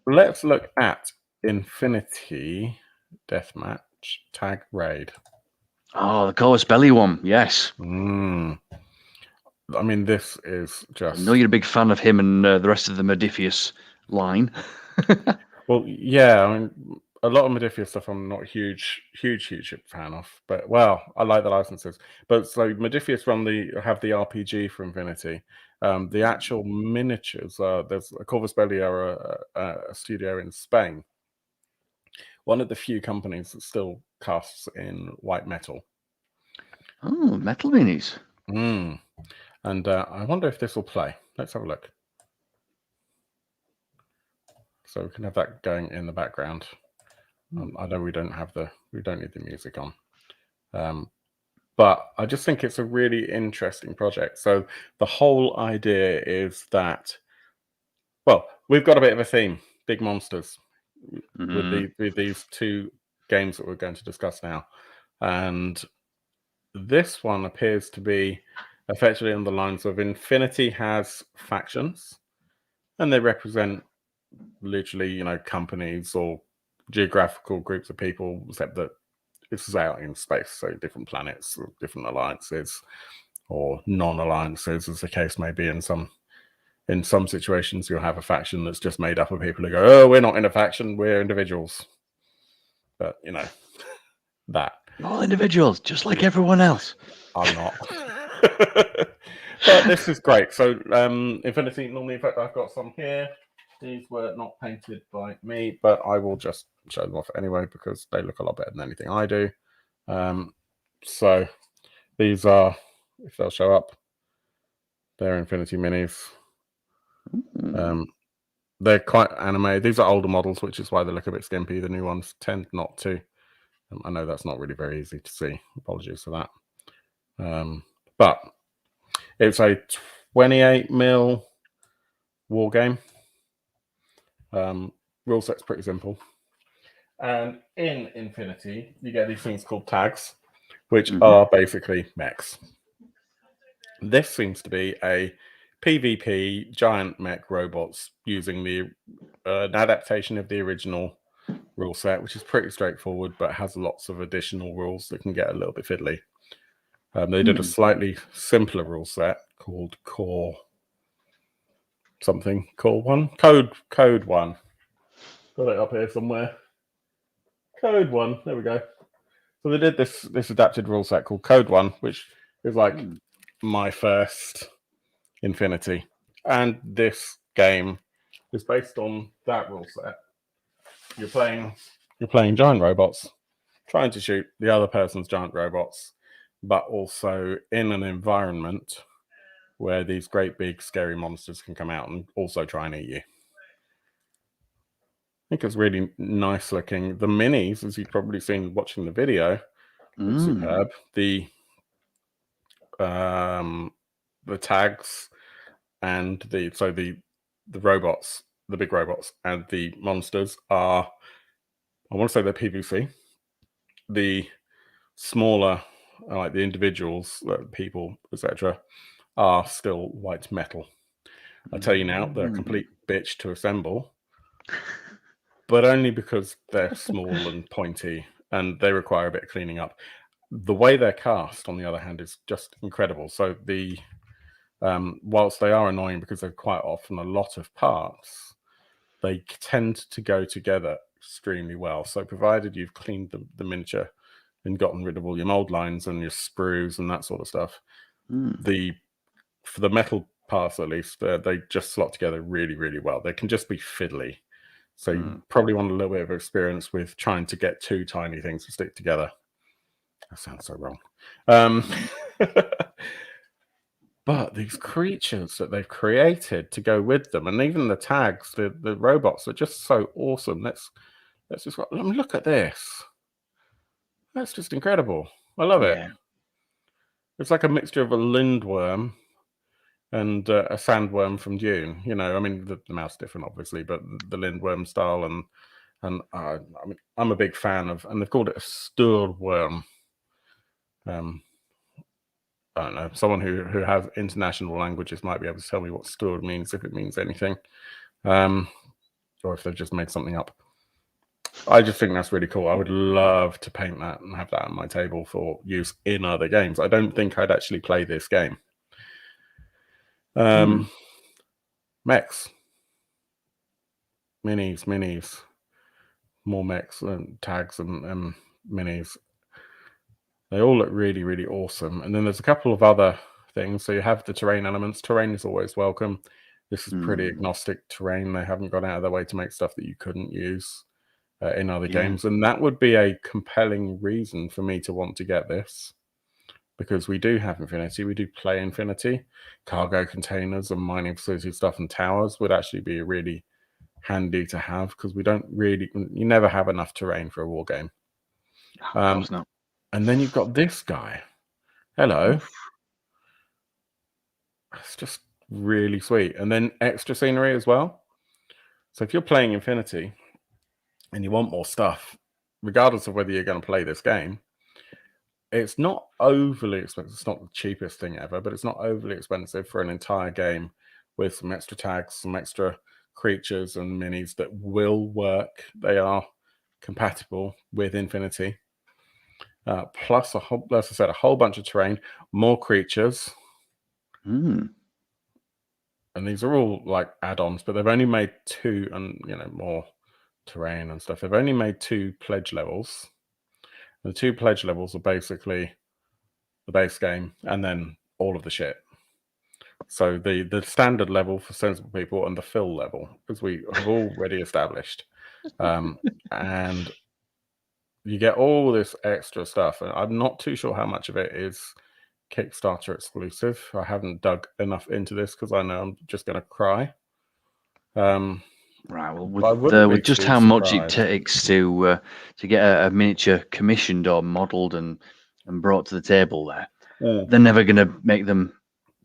Let's look at Infinity Deathmatch Tag Raid. Oh, the Corvus Belli one, yes. I mean, this is just... I know you're a big fan of him and the rest of the Modifius line. Well, yeah, I mean, a lot of Modifius stuff I'm not a huge fan of, but well, I like the licenses. But so Modifius have the RPG for Infinity. The actual miniatures, there's a Corvus Belli are a studio in Spain. One of the few companies that still casts in white metal. Oh, metal minis. And I wonder if this will play. Let's have a look. So we can have that going in the background. I know we don't need the music on. But I just think it's a really interesting project. So the whole idea is that, well, we've got a bit of a theme, big monsters, with these two games that we're going to discuss now. And this one appears to be effectively on the lines of Infinity has factions, and they represent literally, companies or geographical groups of people, except that this is out in space, so different planets, or different alliances, or non-alliances, as the case may be. In some situations, you'll have a faction that's just made up of people who go, "Oh, we're not in a faction; we're individuals." But that You're all individuals, just like everyone else. I'm not. But this is great. So Infinity, normally, in fact, I've got some here. These were not painted by me, but I will just show them off anyway because they look a lot better than anything I do. So these are, if they'll show up, they're Infinity minis. They're quite anime. These are older models, which is why they look a bit skimpy. The new ones tend not to. I know that's not really very easy to see. Apologies for that. But it's a 28mm war game. Rule set's pretty simple. And in Infinity, you get these things called tags, which are basically mechs. This seems to be a PvP giant mech robots using an adaptation of the original rule set, which is pretty straightforward, but has lots of additional rules that can get a little bit fiddly. They did a slightly simpler rule set called Core 1. Code 1. Got it up here somewhere. Code 1. There we go. So they did this adapted rule set called Code 1, which is like my first Infinity. And this game is based on that rule set. You're playing giant robots, trying to shoot the other person's giant robots, but also in an environment where these great big scary monsters can come out and also try and eat you. I think it's really nice looking. The minis, as you've probably seen watching the video, look superb. The tags and the robots, the big robots and the monsters are, I want to say they're PVC. The smaller, like the individuals, people, etc., are still white metal. I tell you now, they're a complete bitch to assemble, but only because they're small and pointy and they require a bit of cleaning up. The way they're cast, on the other hand, is just incredible. So whilst they are annoying because they're quite often a lot of parts, they tend to go together extremely well. So provided you've cleaned the miniature and gotten rid of all your mold lines and your sprues and that sort of stuff, for the metal parts at least, they just slot together really, really well. They can just be fiddly. So you probably want a little bit of experience with trying to get two tiny things to stick together. That sounds so wrong. But these creatures that they've created to go with them, and even the tags, the robots are just so awesome. Let's just look at this. That's just incredible. I love it. It's like a mixture of a lindworm and a sandworm from Dune. You know, I mean, the mouse different, obviously, but the lindworm style, and I mean, I'm a big fan of, and they've called it a stirworm. I don't know. Someone who has international languages might be able to tell me what stirred means, if it means anything, or if they've just made something up. I just think that's really cool. I would love to paint that and have that on my table for use in other games. I don't think I'd actually play this game. Mechs. Minis. More mechs and tags and minis. They all look really, really awesome. And then there's a couple of other things. So you have the terrain elements. Terrain is always welcome. This is pretty agnostic terrain. They haven't gone out of their way to make stuff that you couldn't use in other games. And that would be a compelling reason for me to want to get this. Because we do have Infinity. We do play Infinity. Cargo containers and mining facility stuff and towers would actually be really handy to have, because you never have enough terrain for a war game. Of course not. And then you've got this guy. Hello. It's just really sweet. And then extra scenery as well. So if you're playing Infinity and you want more stuff, regardless of whether you're going to play this game, it's not overly expensive. It's not the cheapest thing ever, but it's not overly expensive for an entire game with some extra tags, some extra creatures and minis that will work. They are compatible with Infinity. Plus, as I said, a whole bunch of terrain, more creatures. And these are all like add-ons, but they've only made 2, and more terrain and stuff. They've only made 2 pledge levels. The 2 pledge levels are basically the base game and then all of the shit. So the standard level for sensible people and the fill level, as we have already established. And you get all this extra stuff. And I'm not too sure how much of it is Kickstarter exclusive. I haven't dug enough into this because I know I'm just going to cry. Right. Well, with just how much it takes to get a miniature commissioned or modelled and brought to the table there, they're never going to make them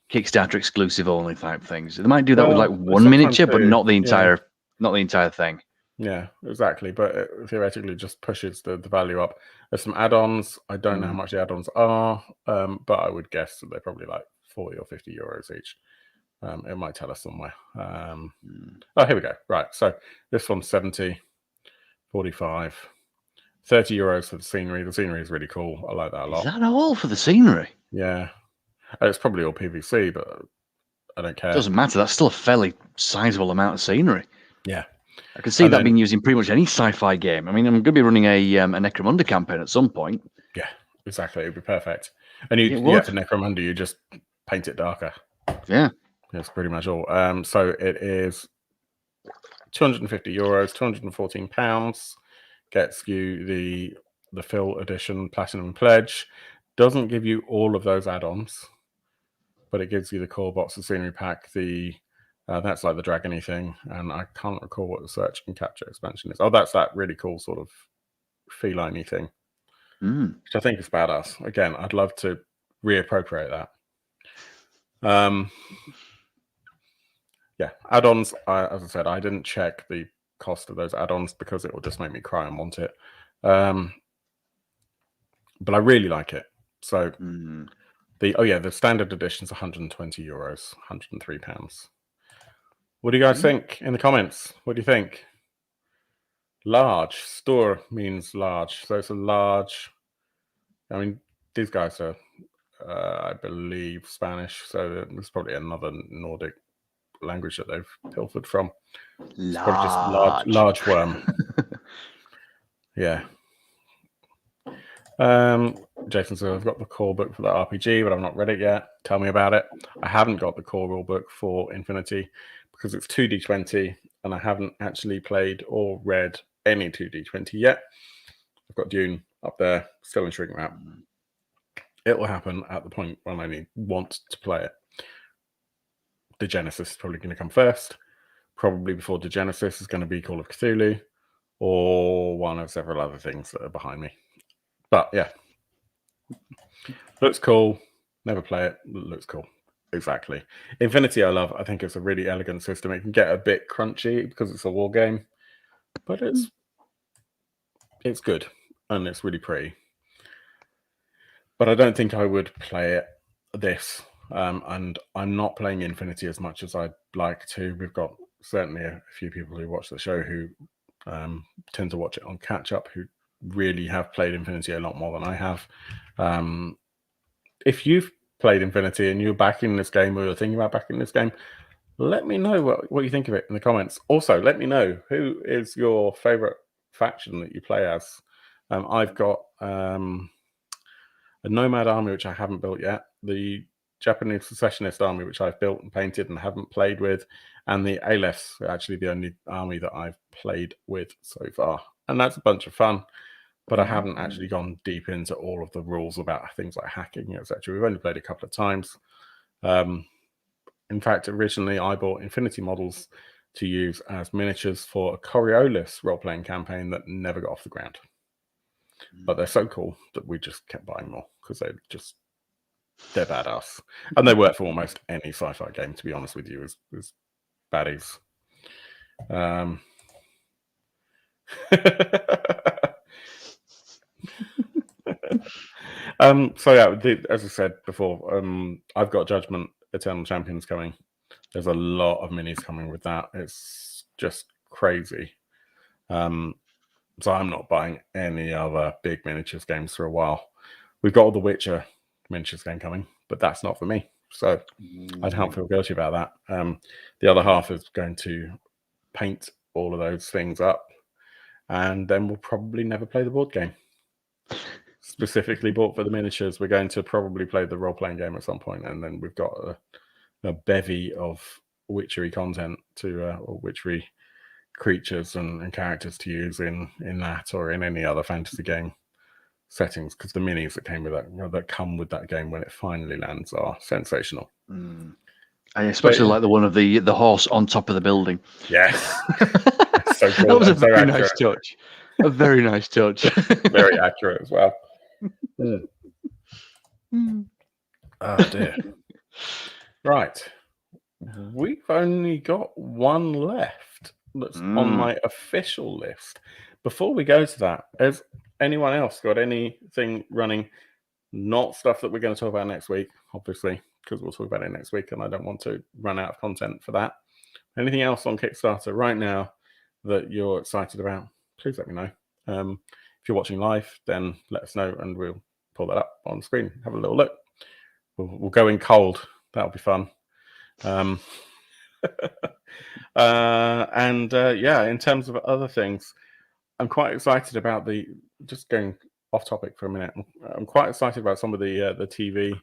Kickstarter exclusive only type things. They might do that with like one miniature, but not the entire thing. Yeah, exactly. But it theoretically just pushes the value up. There's some add-ons. I don't know how much the add-ons are, but I would guess that they're probably like 40 or 50 euros each. It might tell us somewhere. Oh, here we go. Right. So this one's 70, 45, 30 euros for the scenery. The scenery is really cool. I like that a lot. Is that all for the scenery? Yeah. It's probably all PVC, but I don't care. Doesn't matter. That's still a fairly sizable amount of scenery. Yeah. I can see that being used in pretty much any sci-fi game. I mean, I'm going to be running a Necromunda campaign at some point. Yeah, exactly. It'd be perfect. And for Necromunda, you just paint it darker. Yeah. That's pretty much all. So it is 250 euros, 214 pounds. Gets you the Fill Edition Platinum Pledge. Doesn't give you all of those add-ons, but it gives you the core box, the scenery pack, that's like the dragony thing, and I can't recall what the search and capture expansion is. Oh, that's that really cool sort of feline-y thing, which I think is badass. Again, I'd love to reappropriate that. Yeah, add-ons. As I said, I didn't check the cost of those add-ons because it will just make me cry and want it. But I really like it. So the standard edition is 120 euros, 103 pounds. What do you guys think in the comments? What do you think? Large. Stor means large. So it's a large. I mean, these guys are, I believe, Spanish. So there's probably another Nordic language that they've pilfered from. It's probably just large worm. Yeah. Jason says, I've got the core book for the RPG, but I've not read it yet. Tell me about it. I haven't got the core rule book for Infinity because it's 2D20, and I haven't actually played or read any 2D20 yet. I've got Dune up there, still in shrink wrap. It will happen at the point when I want to play it. The Genesis is probably going to come first. Probably before the Genesis is going to be Call of Cthulhu, or one of several other things that are behind me. But yeah, looks cool. Never play it. Looks cool. Exactly. Infinity I love. I think it's a really elegant system. It can get a bit crunchy because it's a war game, but it's good and it's really pretty. But I don't think I would play this. And I'm not playing Infinity as much as I'd like to. We've got certainly a few people who watch the show who tend to watch it on catch up, who really have played Infinity a lot more than I have. If you've played Infinity and you're backing this game or you're thinking about backing this game, let me know what you think of it in the comments. Also, let me know who is your favorite faction that you play as. I've got a Nomad army, which I haven't built yet, the Japanese Secessionist army, which I've built and painted and haven't played with, and the Aleph, actually the only army that I've played with so far. And that's a bunch of fun, but I haven't actually gone deep into all of the rules about things like hacking, etc. We've only played a couple of times. In fact, originally I bought Infinity models to use as miniatures for a Coriolis role-playing campaign that never got off the ground. But they're so cool that we just kept buying more because they're badass. And they work for almost any sci-fi game, to be honest with you, as baddies. So yeah, as I said before, I've got Judgment Eternal Champions coming. There's a lot of minis coming with that. It's just crazy. So I'm not buying any other big miniatures games for a while. We've got all the Witcher miniatures game coming, but that's not for me. So I don't feel guilty about that. The other half is going to paint all of those things up, and then we'll probably never play the board game. Specifically bought for the miniatures. We're going to probably play the role-playing game at some point, and then we've got a bevy of witchery content or witchery creatures and characters to use in that or in any other fantasy game settings, because the minis that came with that, that come with that game when it finally lands, are sensational. I especially like the one of the horse on top of the building. Yes. So cool. That was a very nice touch. A very nice touch. Very accurate as well. Oh dear. Right. We've only got one left that's on my official list. Before we go to that, has anyone else got anything running? Not stuff that we're going to talk about next week, obviously, because we'll talk about it next week, and I don't want to run out of content for that. Anything else on Kickstarter right now that you're excited about? Please let me know. If you're watching live, then let us know, and we'll pull that up on the screen. Have a little look. We'll go in cold. That'll be fun. Yeah, in terms of other things, I'm quite excited about just going off topic for a minute. I'm quite excited about some of the TV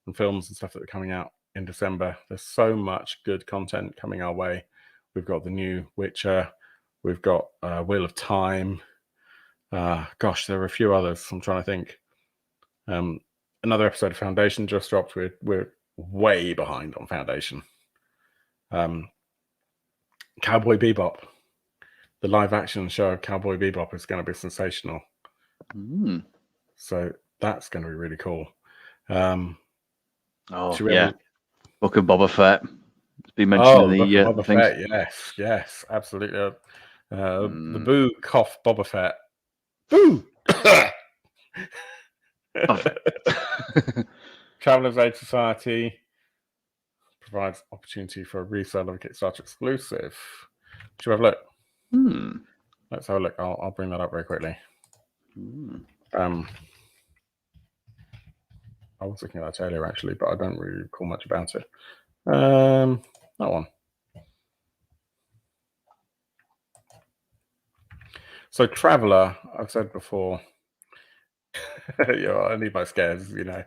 and films and stuff that are coming out in December. There's so much good content coming our way. We've got the new Witcher. We've got Wheel of Time. Gosh, there are a few others. I'm trying to think. Another episode of Foundation just dropped. We're way behind on Foundation. Cowboy Bebop, the live action show of Cowboy Bebop, is going to be sensational. So that's going to be really cool. Yeah, Book of Boba Fett. It's been mentioned in the Boba Fett, yes, absolutely. The Boo Cough Boba Fett. Boo! Traveler's Aid Society provides opportunity for a resale of a Kickstarter exclusive. Should we have a look? Let's have a look. I'll bring that up very quickly. I was looking at that earlier, actually, but I don't really recall much about it. That one. So Traveller, I've said before, I need my scares, you know.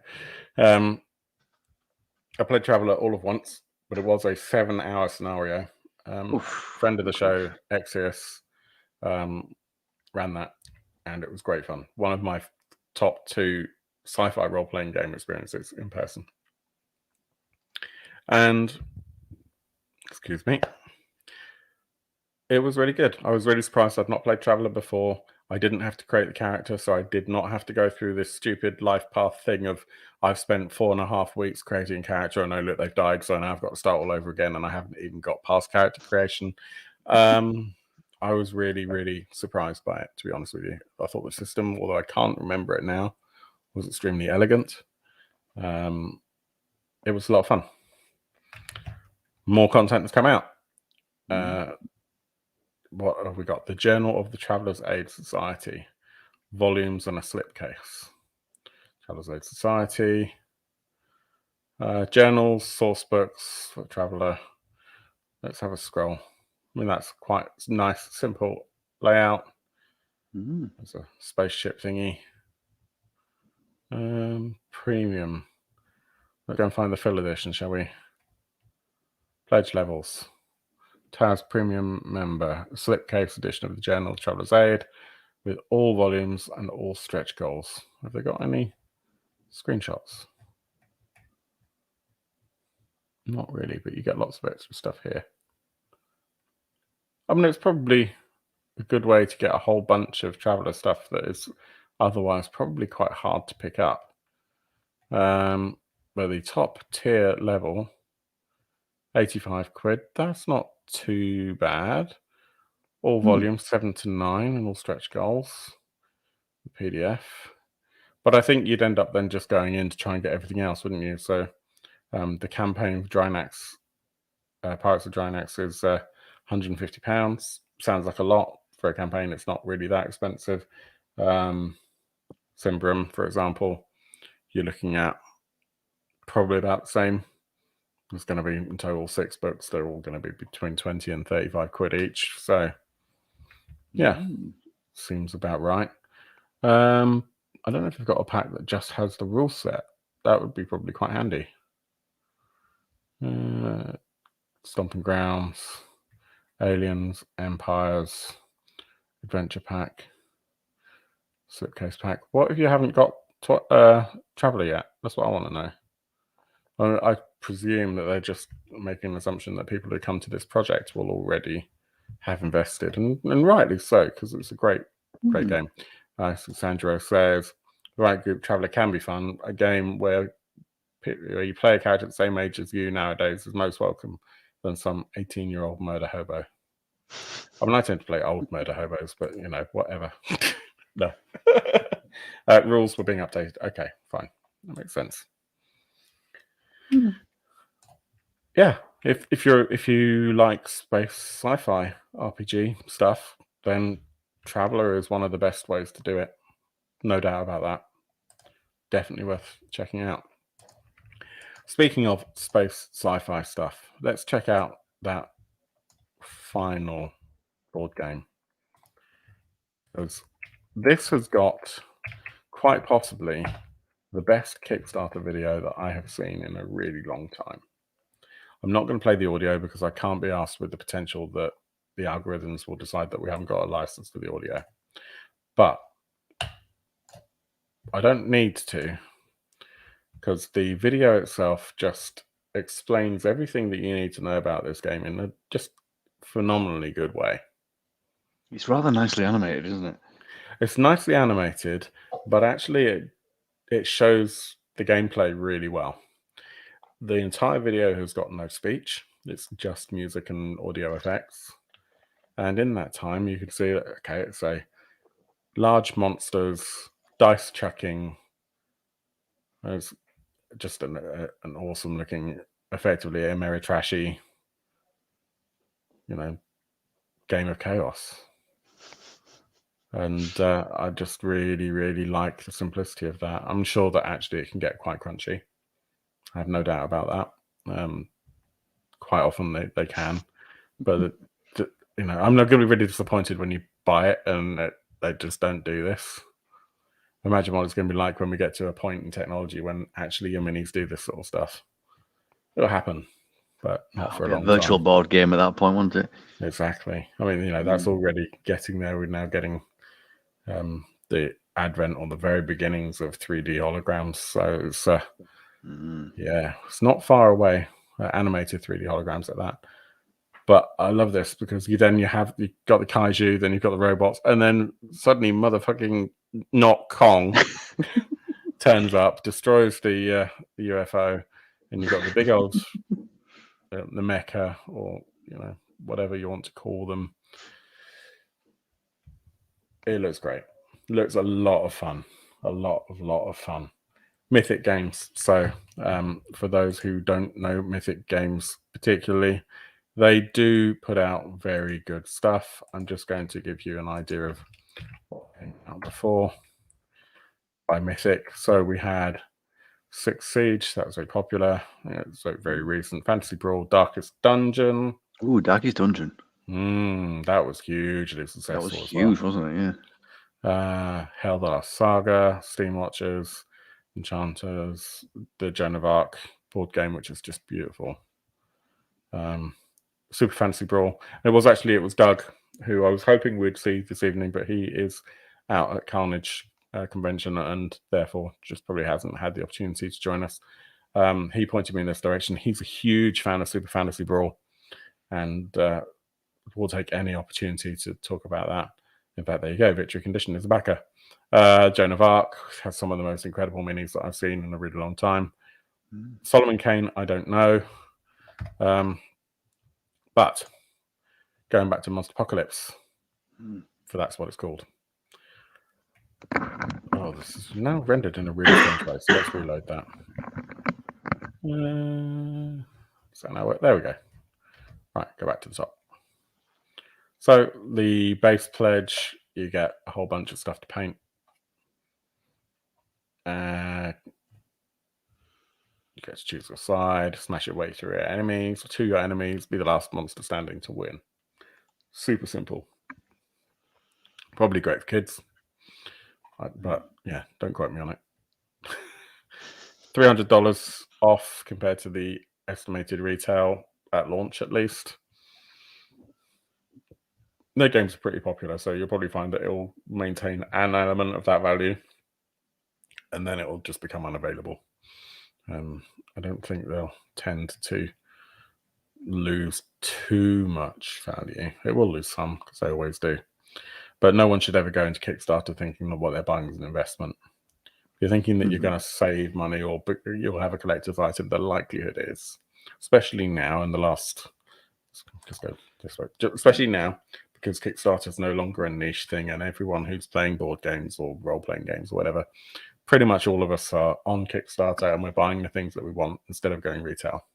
I played Traveller all of once, but it was a 7-hour scenario. Friend of the show, Exius, ran that, and it was great fun. One of my top 2 sci-fi role-playing game experiences in person. And, excuse me, it was really good. I was really surprised. I'd not played Traveller before. I didn't have to create the character, so I did not have to go through this stupid life path thing of I've spent 4.5 weeks creating a character, and oh look, they've died, so now I've got to start all over again, and I haven't even got past character creation. I was really, really surprised by it, to be honest with you. I thought the system, although I can't remember it now, was extremely elegant. It was a lot of fun. More content has come out. What have we got? The Journal of the Traveller's Aid Society. Volumes and a slipcase. Traveller's Aid Society. Journals, source books for Traveller. Let's have a scroll. I mean, that's quite nice, simple layout. There's a spaceship thingy. Premium. Let's go and find the full edition, shall we? Pledge levels. Taz Premium Member. Slipcase edition of the Journal of Traveller's Aid with all volumes and all stretch goals. Have they got any screenshots? Not really, but you get lots of extra stuff here. I mean, it's probably a good way to get a whole bunch of Traveller stuff that is otherwise probably quite hard to pick up. But the top tier level, 85 quid, that's not too bad. All volumes, 7 to 9, and all stretch goals. The PDF. But I think you'd end up then just going in to try and get everything else, wouldn't you? So the campaign of Drynax, Pirates of Drynax, is £150. Sounds like a lot for a campaign. It's not really that expensive. Simbrum, for example, you're looking at probably about the same. There's going to be in total 6 books. They're all going to be between 20 and 35 quid each. So, yeah, seems about right. I don't know if they've got a pack that just has the rule set. That would be probably quite handy. Stomping Grounds, Aliens, Empires, Adventure Pack, Slipcase Pack. What if you haven't got Traveller yet? That's what I want to know. I presume that they're just making an assumption that people who come to this project will already have invested, and rightly so, because it's a great game. Sandro says, the right group, Traveller can be fun. A game where you play a character the same age as you nowadays is most welcome than some 18-year-old murder hobo. I mean, I tend to play old murder hobos, but, you know, whatever. No. Rules were being updated. Okay, fine. That makes sense. Yeah, if you like space sci-fi RPG stuff, then Traveller is one of the best ways to do it. No doubt about that. Definitely worth checking out. Speaking of space sci-fi stuff, let's check out that final board game. Because this has got quite possibly the best Kickstarter video that I have seen in a really long time. I'm not going to play the audio because I can't be asked with the potential that the algorithms will decide that we haven't got a license for the audio. But I don't need to, because the video itself just explains everything that you need to know about this game in a just phenomenally good way. It's rather nicely animated, isn't it? It's nicely animated, but actually it shows the gameplay really well. The entire video has got no speech. It's just music and audio effects. And in that time, you can see that, okay, it's a large monsters, dice chucking. It's just an awesome looking, effectively a merry trashy, you know, game of chaos. And I just really, really like the simplicity of that. I'm sure that actually it can get quite crunchy. I have no doubt about that. Quite often they can. But I'm not going to be really disappointed when you buy it and they just don't do this. Imagine what it's going to be like when we get to a point in technology when actually your minis do this sort of stuff. It'll happen, but not for a long time. Virtual board game at that point, won't it? Exactly. I mean, that's already getting there. We're now getting the advent or the very beginnings of 3D holograms. So it's it's not far away. Animated 3D holograms at that. But I love this because you've got the kaiju, then you've got the robots, and then suddenly motherfucking not Kong turns up, destroys the UFO, and you've got the big old the mecha, or whatever you want to call them. It looks great. It looks a lot of fun. A lot of fun. Mythic Games. So for those who don't know Mythic Games particularly, they do put out very good stuff. I'm just going to give you an idea of what came out before by Mythic. So we had Six Siege, that was very popular. It's very recent. Fantasy Brawl, Darkest Dungeon. Ooh, Darkest Dungeon. That was hugely successful. That was huge, wasn't it? Yeah. Hell the Last Saga, Steam Watchers, Enchanters, the Joan of Arc board game, which is just beautiful. Super Fantasy Brawl. It was Doug, who I was hoping we'd see this evening, but he is out at Carnage convention and therefore just probably hasn't had the opportunity to join us. He pointed me in this direction. He's a huge fan of Super Fantasy Brawl and will take any opportunity to talk about that. In fact, there you go. Victory Condition is a backer. Joan of Arc has some of the most incredible minis that I've seen in a really long time. Solomon Kane, I don't know. But going back to Monsterpocalypse, for that's what it's called. Oh, this is now rendered in a really strange way. So let's reload that. So now there we go. Right, go back to the top. So the base pledge, you get a whole bunch of stuff to paint. You get to choose your side, smash your way through your enemies, to your enemies, be the last monster standing to win. Super simple. Probably great for kids. But yeah, don't quote me on it. $300 off compared to the estimated retail at launch, at least. Their games are pretty popular, so you'll probably find that it will maintain an element of that value, and then it will just become unavailable. I don't think they'll tend to lose too much value. It will lose some, because they always do. But no one should ever go into Kickstarter thinking that what they're buying is an investment. If you're thinking that you're going to save money or you'll have a collector's item, the likelihood is, especially now in the last, just go this way, especially now, because Kickstarter is no longer a niche thing, and everyone who's playing board games or role-playing games or whatever, pretty much all of us are on Kickstarter and we're buying the things that we want instead of going retail.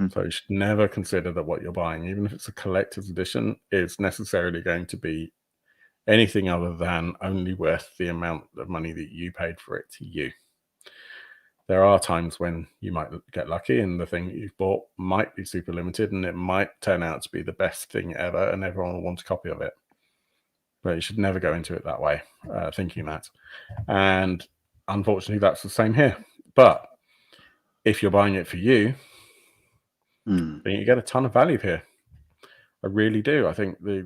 So you should never consider that what you're buying, even if it's a collector's edition, is necessarily going to be anything other than only worth the amount of money that you paid for it to you. There are times when you might get lucky and the thing that you've bought might be super limited and it might turn out to be the best thing ever and everyone will want a copy of it. But you should never go into it that way, thinking that. And unfortunately, that's the same here. But if you're buying it for you, then you get a ton of value here. I really do. I think the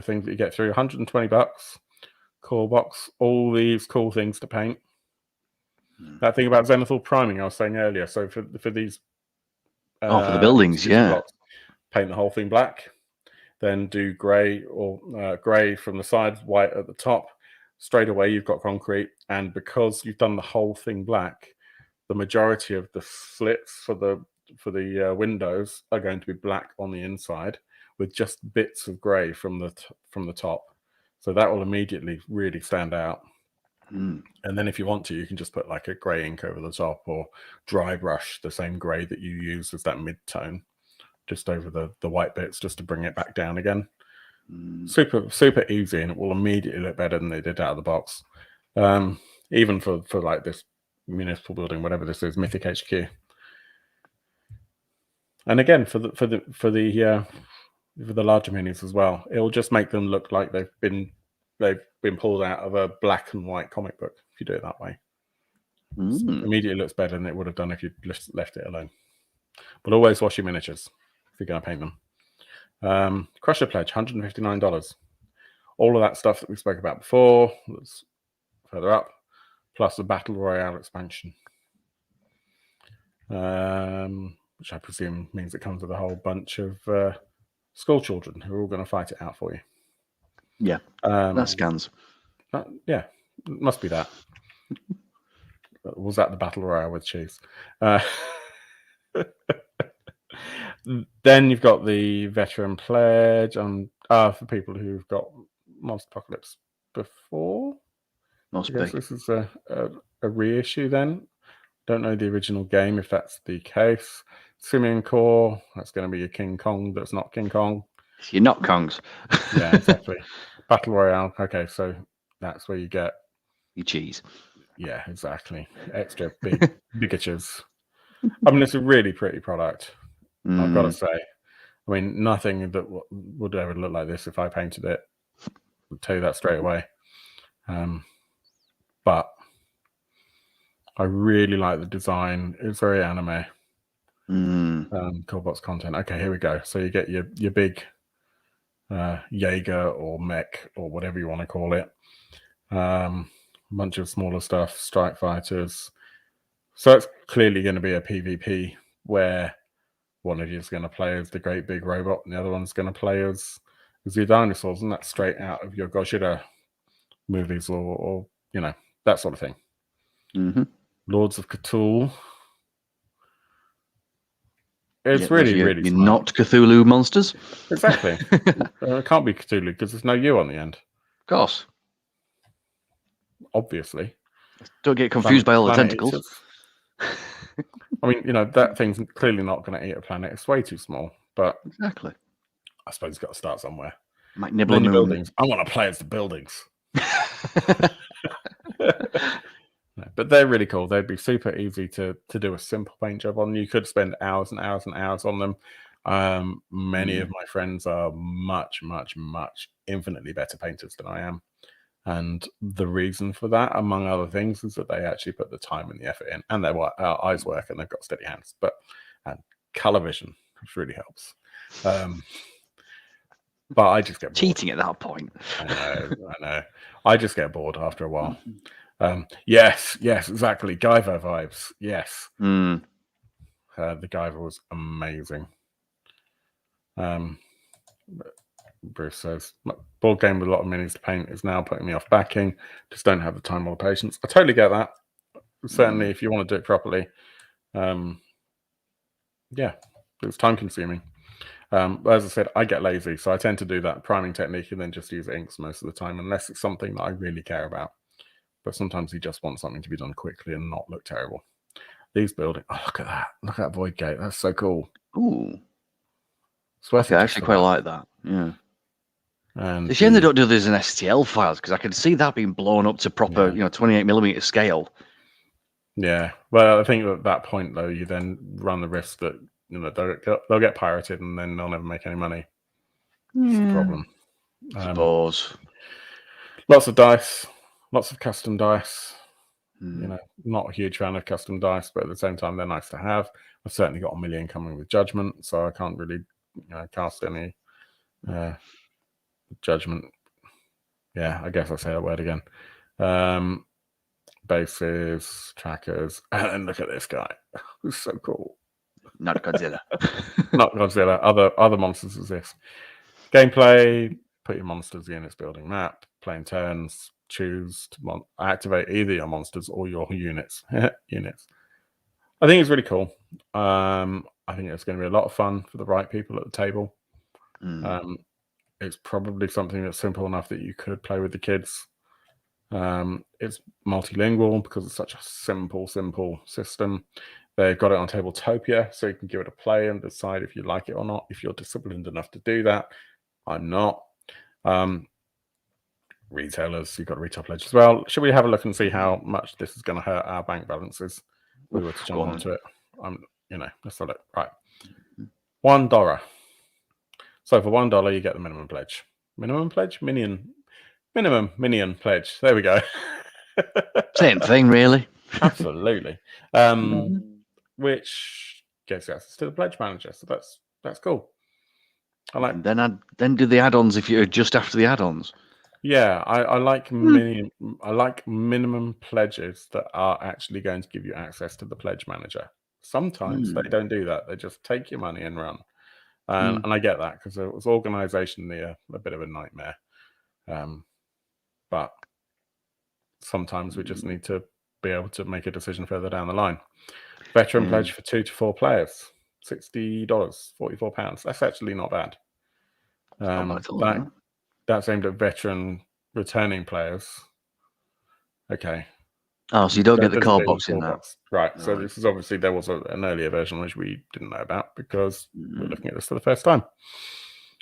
things that you get through, $120, core box, all these cool things to paint. That thing about Zenithal priming I was saying earlier. So for these for the buildings, blocks, paint the whole thing black, then do grey or grey from the side, white at the top. Straight away you've got concrete, and because you've done the whole thing black, the majority of the slits for the windows are going to be black on the inside, with just bits of grey from the top. So that will immediately really stand out. And then if you want to, you can just put like a grey ink over the top or dry brush the same grey that you use as that mid-tone just over the white bits just to bring it back down again. Super easy, and it will immediately look better than they did out of the box. Even for like this municipal building, whatever this is, Mythic HQ. And again, for the with the larger minis as well. It'll just make them look like they've been pulled out of a black and white comic book if you do it that way. So it immediately looks better than it would have done if you left it alone. But always wash your miniatures if you're going to paint them. Crusher Pledge, $159. All of that stuff that we spoke about before, that's further up, plus the Battle Royale expansion, which I presume means it comes with a whole bunch of school children who are all going to fight it out for you. Yeah, that scans. Yeah, it must be that. Was that the Battle Royale with cheese? Then you've got the Veteran Pledge for people who've got Monsterpocalypse before. I guess this is a reissue then. Don't know the original game if that's the case. Simian Core, that's going to be a King Kong that's not King Kong. You're not Kongs. Yeah, exactly. Battle Royale. Okay, so that's where you get your cheese. Yeah, exactly. Extra big bigatures. I mean, it's a really pretty product. I've got to say. I mean, nothing that would ever look like this if I painted it. I'll tell you that straight away. But I really like the design. It's very anime. Coolbox content. Okay, here we go. So you get your big Jaeger or mech or whatever you want to call it. Bunch of smaller stuff, strike fighters. So it's clearly going to be a PvP where one of you is going to play as the great big robot and the other one's going to play as your dinosaurs, and that's straight out of your Gojira movies or you know, that sort of thing. Lords of Cthulhu. It's really smart. Not Cthulhu monsters. Exactly. It can't be Cthulhu because there's no U on the end. Of course. Obviously. Don't get confused by all the tentacles. I mean, you know, that thing's clearly not going to eat a planet. It's way too small. But exactly. I suppose it's got to start somewhere. Might nibble the buildings. I want to play as the buildings. But they're really cool. They'd be super easy to do a simple paint job on. You could spend hours and hours and hours on them. Many of my friends are much, much, much infinitely better painters than I am. And the reason for that, among other things, is that they actually put the time and the effort in, and their eyes work, and they've got steady hands. And color vision, which really helps. But I just get bored. Cheating at that point. I know. I just get bored after a while. Yes, exactly. Guyver vibes. Yes. The Guyver was amazing. Bruce says, board game with a lot of minis to paint is now putting me off backing. Just don't have the time or the patience. I totally get that. Certainly, if you want to do it properly, yeah, it's time consuming. But as I said, I get lazy, so I tend to do that priming technique and then just use inks most of the time, unless it's something that I really care about. But sometimes you just want something to be done quickly and not look terrible. These buildings, oh, look at that. Look at that void gate. That's so cool. Ooh. I actually quite like that. Yeah. And it's a shame they don't do this in STL files, because I can see that being blown up to proper, 28mm scale. Yeah. Well, I think at that point, though, you then run the risk that they'll get pirated and then they'll never make any money. That's the problem. I suppose. Lots of dice, lots of custom dice. Not a huge fan of custom dice, but at the same time, they're nice to have. I've certainly got a million coming with Judgment, so I can't really cast any Judgment. Yeah, I guess I'll say that word again. Bases, trackers, and look at this guy. Who's so cool. Not Godzilla. Not Godzilla. Other monsters exist. Gameplay, put your monsters in its building map, playing turns, choose to activate either your monsters or your units. I think it's really cool. I think it's going to be a lot of fun for the right people at the table. It's probably something that's simple enough that you could play with the kids. It's multilingual because it's such a simple system. They've got it on Tabletopia, so you can give it a play and decide if you like it or not, if you're disciplined enough to do that. I'm not. Retailers, you've got a retail pledge as well. Should we have a look and see how much this is going to hurt our bank balances if we were to jump onto it? Let's have a look. Right. $1. So for $1, you get the minimum pledge. Minimum pledge? Minimum minion pledge. There we go. Same thing, really. Absolutely. Which gets access to the pledge manager. So that's cool. I like. And then do the add-ons if you're just after the add-ons. Yeah, I like I like minimum pledges that are actually going to give you access to the pledge manager. Sometimes they don't do that. They just take your money and run. And I get that because it was organizationally a bit of a nightmare. But sometimes we just need to be able to make a decision further down the line. Veteran pledge for 2 to 4 players, $60, £44. That's actually not bad. Not bad at all, no. That's aimed at veteran returning players. Okay. Oh, so you don't get the core box in core now. box. Right. So this is obviously, there was an earlier version which we didn't know about because we're looking at this for the first time.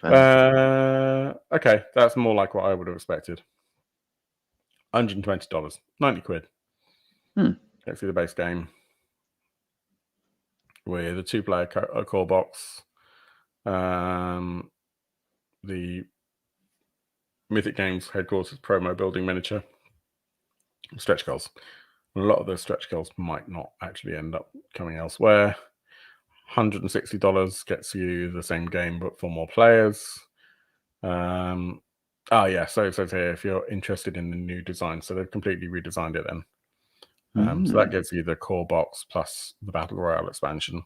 Okay, that's more like what I would have expected. $120, 90 quid. Let's see the base game with a 2-player core box. The Mythic Games headquarters promo building miniature, stretch goals. A lot of those stretch goals might not actually end up coming elsewhere. $160 gets you the same game but for more players. Oh yeah, so it says here if you're interested in the new design, so they've completely redesigned it then. So that gives you the core box plus the battle royale expansion,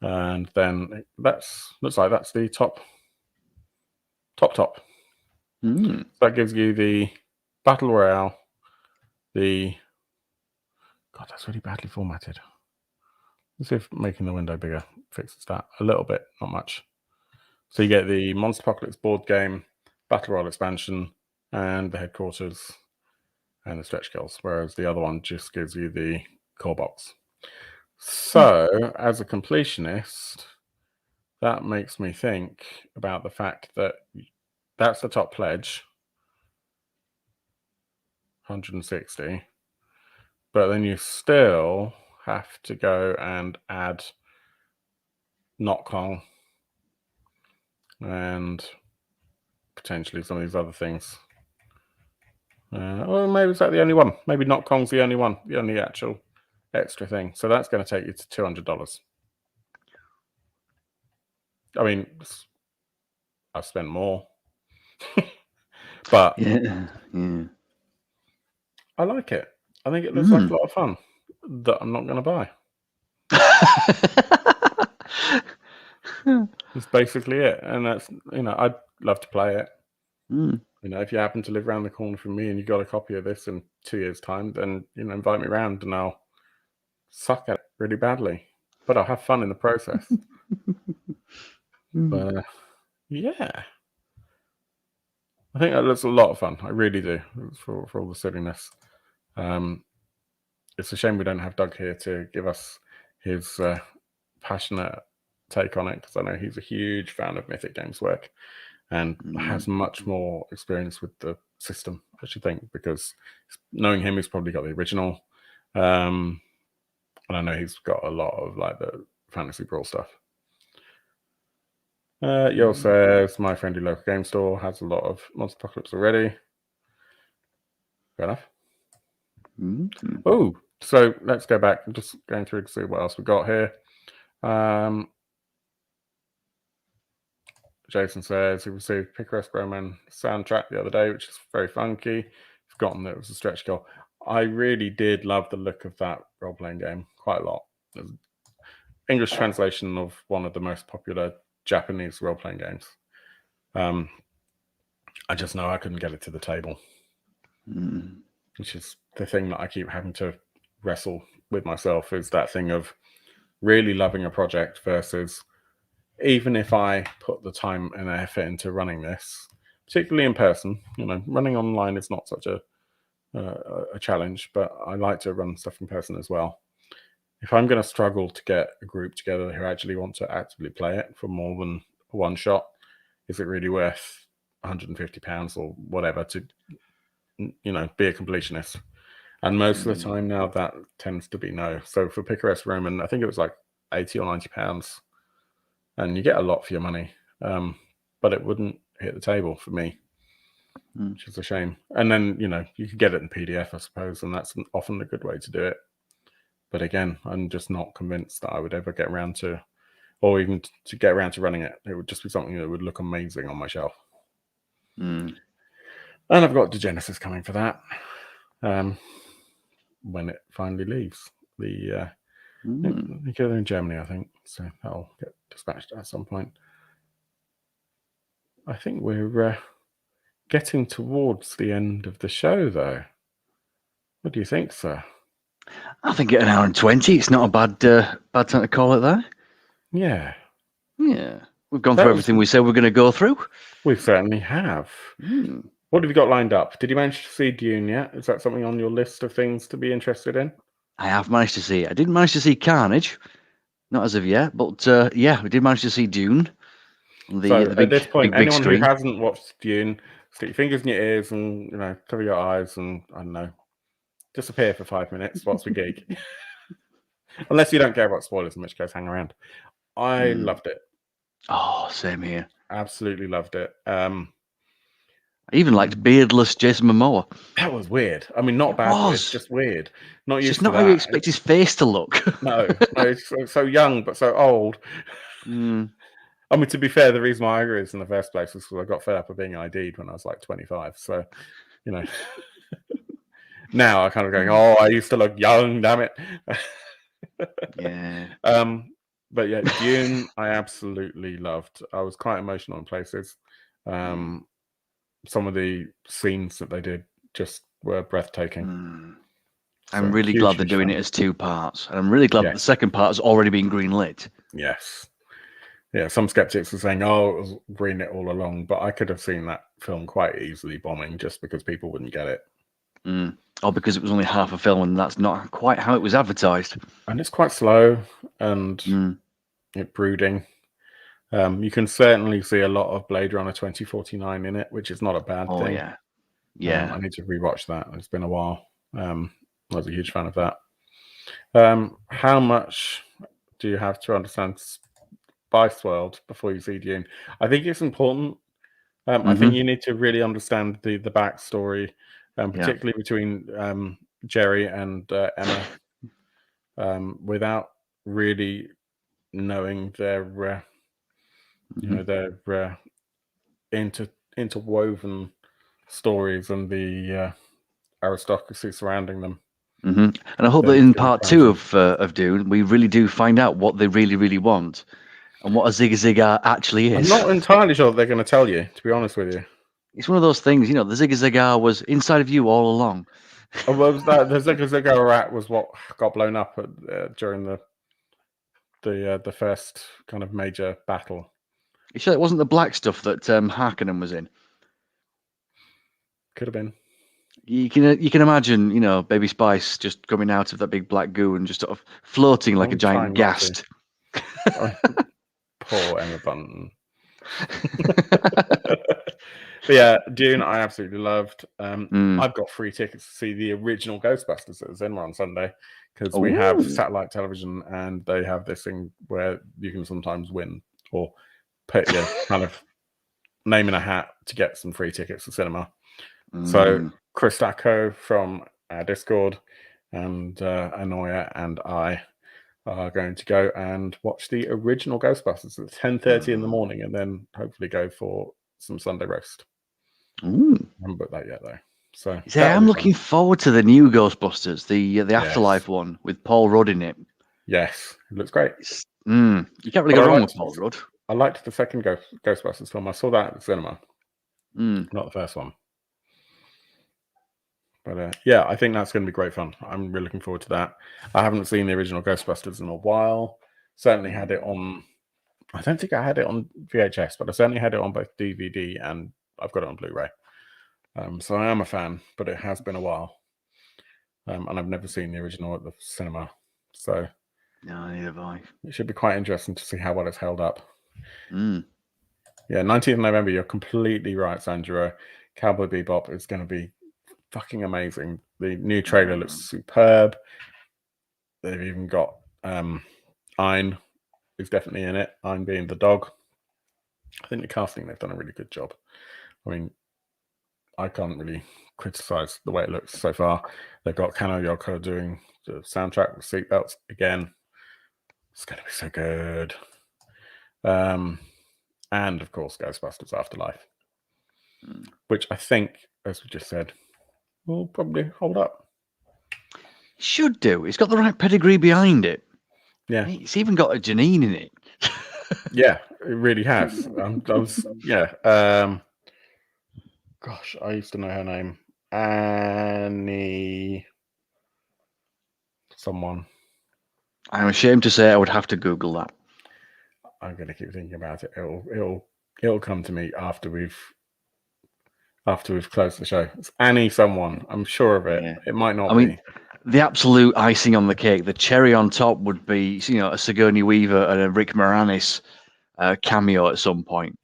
and then looks like that's the top. So that gives you the battle royale. God, that's really badly formatted. Let's see if making the window bigger fixes that a little bit, not much. So you get the MONSTERPOCALYPSE board game, battle royale expansion, and the headquarters and the stretch goals, whereas the other one just gives you the core box. So as a completionist, that makes me think about the fact that that's the top pledge, 160, but then you still have to go and add Not Kong and potentially some of these other things. Or maybe is that the only one? Maybe Not Kong's the only one, the only actual extra thing. So that's going to take you to $200. I mean, I've spent more, but yeah. I like it. I think it looks like a lot of fun that I'm not going to buy. That's basically it. And that's, I'd love to play it. If you happen to live around the corner from me and you got a copy of this in 2 years' time, then, invite me around and I'll suck at it really badly. But I'll have fun in the process. But, yeah. I think that looks a lot of fun. I really do, for all the silliness. It's a shame we don't have Doug here to give us his passionate take on it, because I know he's a huge fan of Mythic Games' work and has much more experience with the system, I should think, because knowing him, he's probably got the original. And I know he's got a lot of like the Fantasy Brawl stuff. Yo says, my friendly local game store has a lot of MONSTERPOCALYPSE already. Fair enough. Oh, so let's go back. I'm just going through to see what else we got here. Jason says he received Picaresque Roman soundtrack the other day, which is very funky. Forgotten that it was a stretch goal. I really did love the look of that role-playing game quite a lot. English translation of one of the most popular Japanese role-playing games. I just know I couldn't get it to the table, which is the thing that I keep having to wrestle with myself, is that thing of really loving a project versus, even if I put the time and effort into running this, particularly in person, running online is not such a challenge, but I like to run stuff in person as well. If I'm going to struggle to get a group together who actually want to actively play it for more than one shot, is it really worth £150 or whatever to, be a completionist? And most of the time now, that tends to be no. So for Picaresque Roman, I think it was like £80 or £90, and you get a lot for your money. but it wouldn't hit the table for me, which is a shame. And then, you know, you could get it in PDF, I suppose, and that's often a good way to do it. But again, I'm just not convinced that I would ever get around to, or even to get around to running it. It would just be something that would look amazing on my shelf. And I've got Degenesis coming for that when it finally leaves. They're in Germany, I think, so that'll get dispatched at some point. I think we're getting towards the end of the show, though. What do you think, sir? I think at 1 hour and 20, it's not a bad time to call it there. Yeah. Yeah. We've gone through everything we said we're going to go through. We certainly have. What have you got lined up? Did you manage to see Dune yet? Is that something on your list of things to be interested in? I have managed to see it. I didn't manage to see Carnage, not as of yet, but yeah, we did manage to see Dune. At this point, anyone screen. who hasn't watched Dune, stick your fingers in your ears and, you know, cover your eyes and, I don't know, disappear for 5 minutes whilst we geek. Unless you don't care about spoilers, in which case hang around. I loved it. Oh, same here. Absolutely loved it. I even liked beardless Jason Momoa. That was weird. I mean, not bad weird, just weird. Not it's used just to not that. how you expect his face to look. No, it's so young but so old. I mean, to be fair, the reason why I agree is in the first place was because I got fed up of being ID'd when I was like 25. So, you know, now I kind of going, oh, I used to look young, damn it. Yeah. But yeah, Dune, I absolutely loved. I was quite emotional in places. Some of the scenes that they did just were breathtaking. I'm really glad they're doing it as 2 parts. And I'm really glad that the second part has already been greenlit. Yes. Yeah, some skeptics are saying, oh, it was greenlit all along, but I could have seen that film quite easily bombing just because people wouldn't get it. Or because it was only half a film and that's not quite how it was advertised. And it's quite slow and brooding. You can certainly see a lot of Blade Runner 2049 in it, which is not a bad thing. Oh, yeah. I need to rewatch that. It's been a while. I was a huge fan of that. How much do you have to understand Spice World before you see Dune? I think it's important. I think you need to really understand the backstory, particularly between Jerry and Emma, without really knowing their their interwoven stories and the aristocracy surrounding them. And I hope that in part 2 of Dune, we really do find out what they really, really want and what a zigga-zigga actually is. I'm not entirely sure they're going to tell you, to be honest with you. It's one of those things, you know, the zigga-zigga was inside of you all along. Oh, well, was that the zigga-zigga rat was what got blown up during the first kind of major battle. You sure it wasn't the black stuff that Harkonnen was in? Could have been. You can imagine, you know, Baby Spice just coming out of that big black goo and just sort of floating like a giant ghast. Poor Emma Bunton. But yeah, Dune, I absolutely loved. I've got free tickets to see the original Ghostbusters at the cinema on Sunday because we have satellite television and they have this thing where you can sometimes win or put your kind of name in a hat to get some free tickets to cinema. So Chris Dacko from our Discord and Anoya and I are going to go and watch the original Ghostbusters at 10:30 in the morning and then hopefully go for some Sunday roast. I haven't booked that yet, though. So I'm looking forward to the new Ghostbusters, the Afterlife one with Paul Rudd in it. Yes, it looks great. You can't really go wrong with Paul Rudd. I liked the second Ghostbusters film. I saw that at the cinema, not the first one. But yeah, I think that's going to be great fun. I'm really looking forward to that. I haven't seen the original Ghostbusters in a while. Certainly had it on. I don't think I had it on VHS, but I certainly had it on both DVD and I've got it on Blu-ray. So I am a fan, but it has been a while. And I've never seen the original at the cinema. So no, neither have I. It should be quite interesting to see how well it's held up. Yeah, 19th of November, you're completely right, Sanjuro. Cowboy Bebop is going to be fucking amazing. The new trailer looks superb. They've even got Ein is definitely in it. Ein being the dog. I think the casting, they've done a really good job. I mean, I can't really criticize the way it looks so far. They've got Kano Yoko doing the soundtrack with seatbelts again. It's going to be so good. And of course, Ghostbusters Afterlife, which I think, as we just said, will probably hold up. Should do. It's got the right pedigree behind it. Yeah. It's even got a Janine in it. Yeah, it really has. Yeah. Gosh, I used to know her name. Annie someone. I'm ashamed to say I would have to Google that. I'm going to keep thinking about it. It'll come to me after we've closed the show. It's Annie someone. I'm sure of it. Yeah. It might not be. The absolute icing on the cake, the cherry on top would be, a Sigourney Weaver and a Rick Moranis cameo at some point.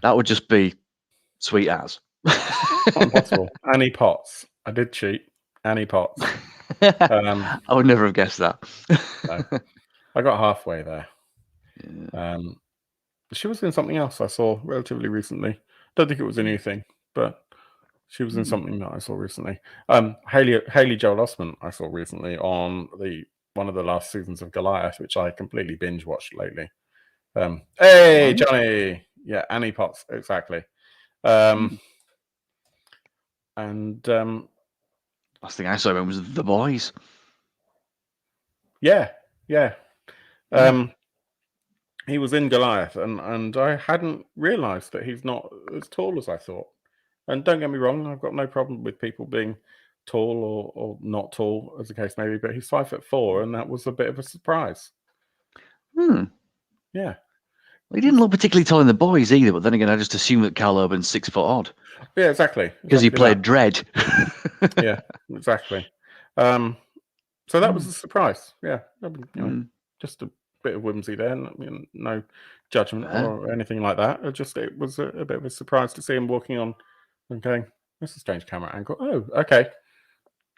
That would just be sweet as. Not impossible. Annie Potts. I did cheat. Annie Potts. I would never have guessed that. No. I got halfway there. Yeah. She was in something else I saw relatively recently. Don't think it was a new thing, but she was in something that I saw recently. Haley Joel Osment I saw recently on one of the last seasons of Goliath, which I completely binge watched lately. Hey, Johnny! Yeah, Annie Potts, exactly. And last thing I saw him was The Boys. Yeah. He was in Goliath, and I hadn't realised that he's not as tall as I thought. And don't get me wrong, I've got no problem with people being tall or not tall, as the case may be, but he's 5'4", and that was a bit of a surprise. Yeah. Well, he didn't look particularly tall in The Boys either, but then again, I just assumed that Carl Urban's 6 foot odd. Yeah, exactly. Because he played Dredd. Yeah, exactly. So that was a surprise. Yeah, just a bit of whimsy there, no judgment or anything like that. It was a bit of a surprise to see him walking on and going, "That's a strange camera angle." Oh, okay.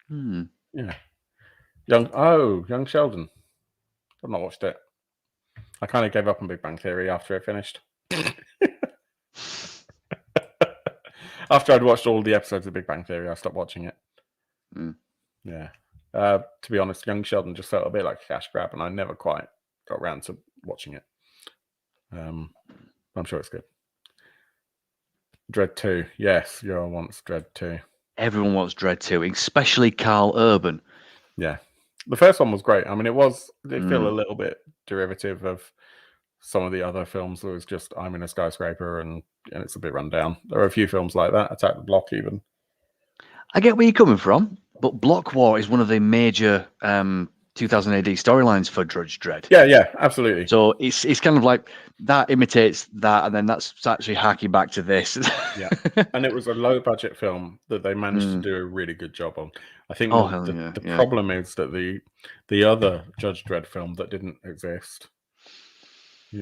Yeah. Young Sheldon. I've not watched it. I kind of gave up on Big Bang Theory after it finished. After I'd watched all the episodes of Big Bang Theory, I stopped watching it. Yeah. To be honest, Young Sheldon just felt a bit like a cash grab, and I never quite got around to watching it. I'm sure it's good. Dredd 2. Yes, Euro wants Dredd 2. Everyone wants Dredd 2, especially Carl Urban. Yeah. The first one was great. I mean, it did feel a little bit derivative of some of the other films. It was just, I'm in a skyscraper and it's a bit run down. There are a few films like that, Attack the Block even. I get where you're coming from, but Block War is one of the major 2000 AD storylines for Judge Dredd. Yeah, absolutely. So it's kind of like that imitates that, and then that's actually harking back to this. Yeah, and it was a low budget film that they managed to do a really good job on. I think the problem is that the other Judge Dredd film that didn't exist,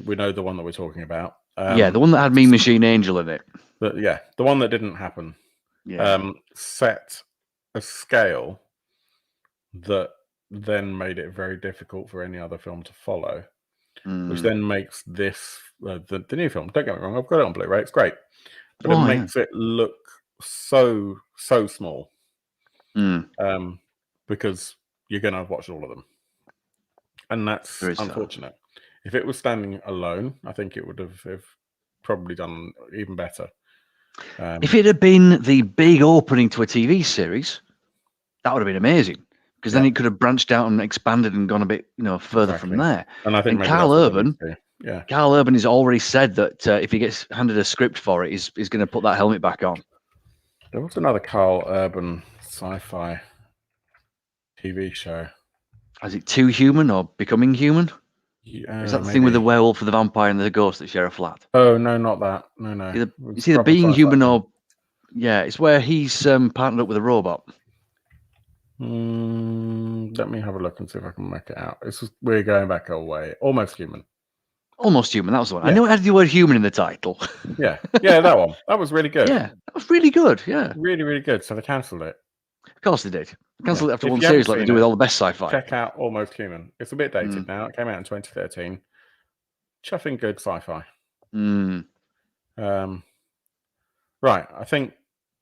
we know the one that we're talking about. The one that had Mean Machine Angel in it. The one that didn't happen. Set a scale that then made it very difficult for any other film to follow, which then makes this the new film. Don't get me wrong, I've got it on Blu-ray. It's great, but it makes it look so small. Because you're going to have watched all of them, and that's unfortunate. If it was standing alone, I think it would have probably done even better. If it had been the big opening to a TV series, that would have been amazing, because then it could have branched out and expanded and gone a bit, further from there. And I think Carl Urban has already said that if he gets handed a script for it, he's going to put that helmet back on. There was another Carl Urban sci-fi TV show. Is it Too Human or Becoming Human? Is that the thing with the werewolf and the vampire and the ghost that share a flat? Oh, no, not that. No. It's either Being Human or... Yeah, it's where he's partnered up with a robot. Let me have a look and see if I can make it out. We're going back a way. Almost Human. Almost Human, that was the one. Yeah. I know it had the word human in the title. Yeah, that one. That was really good. Yeah, that was really good, yeah. Really, really good. So they cancelled it. Of course they did. They cancelled it after one series like they do with all the best sci-fi. Check out Almost Human. It's a bit dated now. It came out in 2013. Chuffing good sci-fi. Right, I think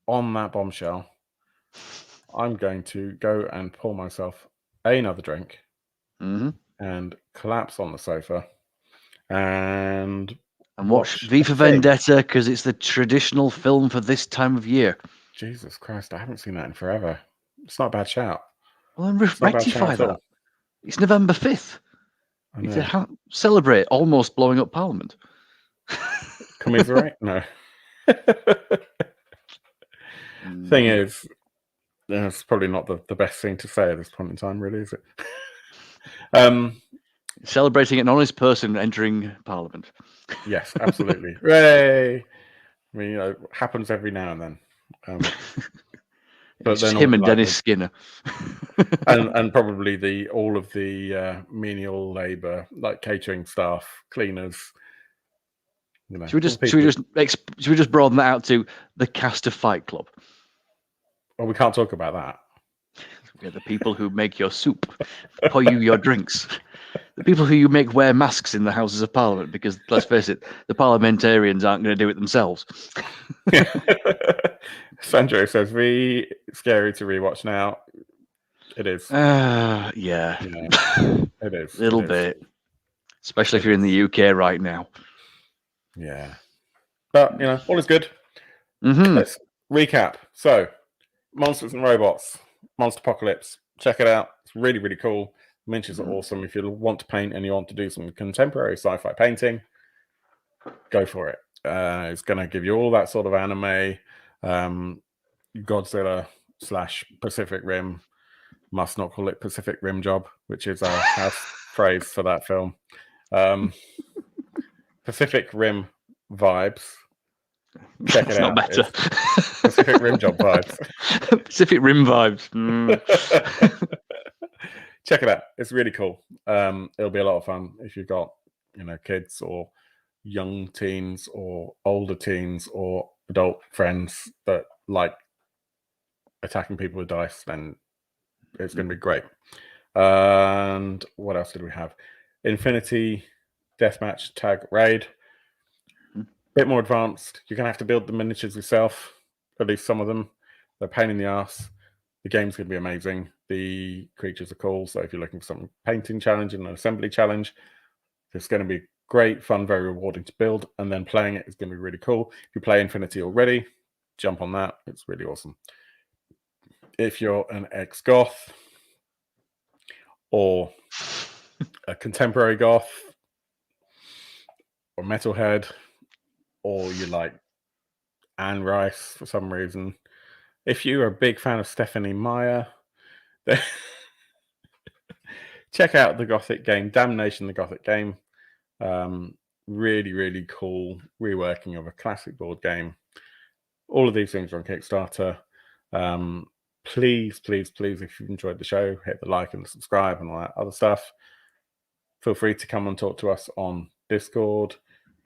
on that bombshell, I'm going to go and pour myself another drink and collapse on the sofa and watch watch V a for thing. Vendetta because it's the traditional film for this time of year. Jesus Christ, I haven't seen that in forever. It's not a bad shout. Well, then It's not a bad shout rectify at that. all. It's November 5th. I You know. celebrate almost blowing up Parliament. Commiserate? No. Thing is, it's probably not the best thing to say at this point in time, really, is it? Celebrating an honest person entering Parliament. Yes, absolutely. Hooray! I mean, happens every now and then. But It's then just him and like Dennis Skinner. and probably all of the menial labor, like catering staff, cleaners. Should we just broaden that out to the cast of Fight Club? Well, we can't talk about that. Yeah, the people who make your soup, pour you your drinks, the people who you make wear masks in the Houses of Parliament, because let's face it, the parliamentarians aren't going to do it themselves. Sandro says, "Very scary to rewatch now." It is. Yeah. It is. A little bit. Especially if you're in the UK right now. Yeah. But, all is good. Let's recap. So, Monsters and Robots, Monsterpocalypse. Check it out. It's really, really cool. Miniatures are awesome. If you want to paint and you want to do some contemporary sci-fi painting, go for it. It's going to give you all that sort of anime, Godzilla / Pacific Rim. Must not call it Pacific Rim Job, which is our house phrase for that film. Pacific Rim vibes. Check it out. Not better. Pacific Rim Job vibes. Pacific Rim vibes. Check it out. It's really cool. It'll be a lot of fun if you've got, kids or young teens or older teens or adult friends that like attacking people with dice, then it's going to be great. And what else did we have? Infinity Deathmatch Tag Raid. Bit more advanced. You're going to have to build the miniatures yourself, at least some of them. They're a pain in the ass. The game's going to be amazing. The creatures are cool. So if you're looking for some painting challenge and an assembly challenge, it's going to be great, fun, very rewarding to build. And then playing it is going to be really cool. If you play Infinity already, jump on that. It's really awesome. If you're an ex-goth or a contemporary goth or metalhead, or you like Anne Rice for some reason, if you're a big fan of Stephanie Meyer, then check out the Gothic Game Damnation, the Gothic Game. Really, really cool reworking of a classic board game. All of these things are on Kickstarter. Please, please, please, if you've enjoyed the show, hit the like and the subscribe and all that other stuff. Feel free to come and talk to us on Discord,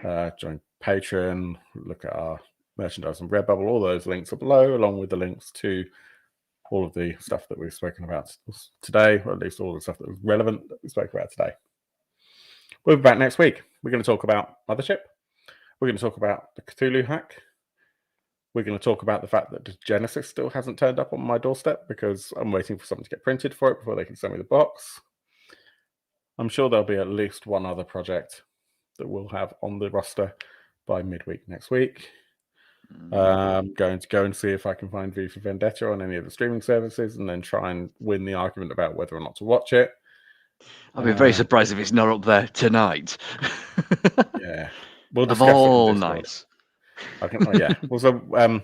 join Patreon, look at our merchandise on RedBubble. All those links are below, along with the links to all of the stuff that we've spoken about today, or at least all the stuff that was relevant that we spoke about today. We'll be back next week. We're going to talk about Mothership. We're going to talk about the Cthulhu hack. We're going to talk about the fact that the Genesis still hasn't turned up on my doorstep because I'm waiting for something to get printed for it before they can send me the box. I'm sure there'll be at least one other project that we'll have on the roster by midweek next week. I'm going to go and see if I can find V for Vendetta on any of the streaming services and then try and win the argument about whether or not to watch it. I'll be very surprised if it's not up there tonight. Yeah. We'll Of discuss all it in Discord. nights. Yeah. Also,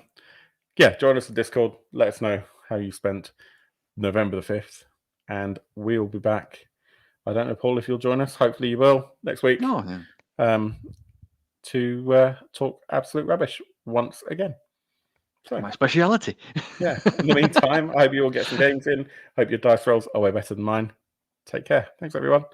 join us in Discord. Let us know how you spent November the 5th. And we'll be back. I don't know, Paul, if you'll join us. Hopefully you will next week. To talk absolute rubbish once again. So, my speciality. Yeah. In the meantime, I hope you all get some games in. Hope your dice rolls are way better than mine. Take care. Thanks, everyone.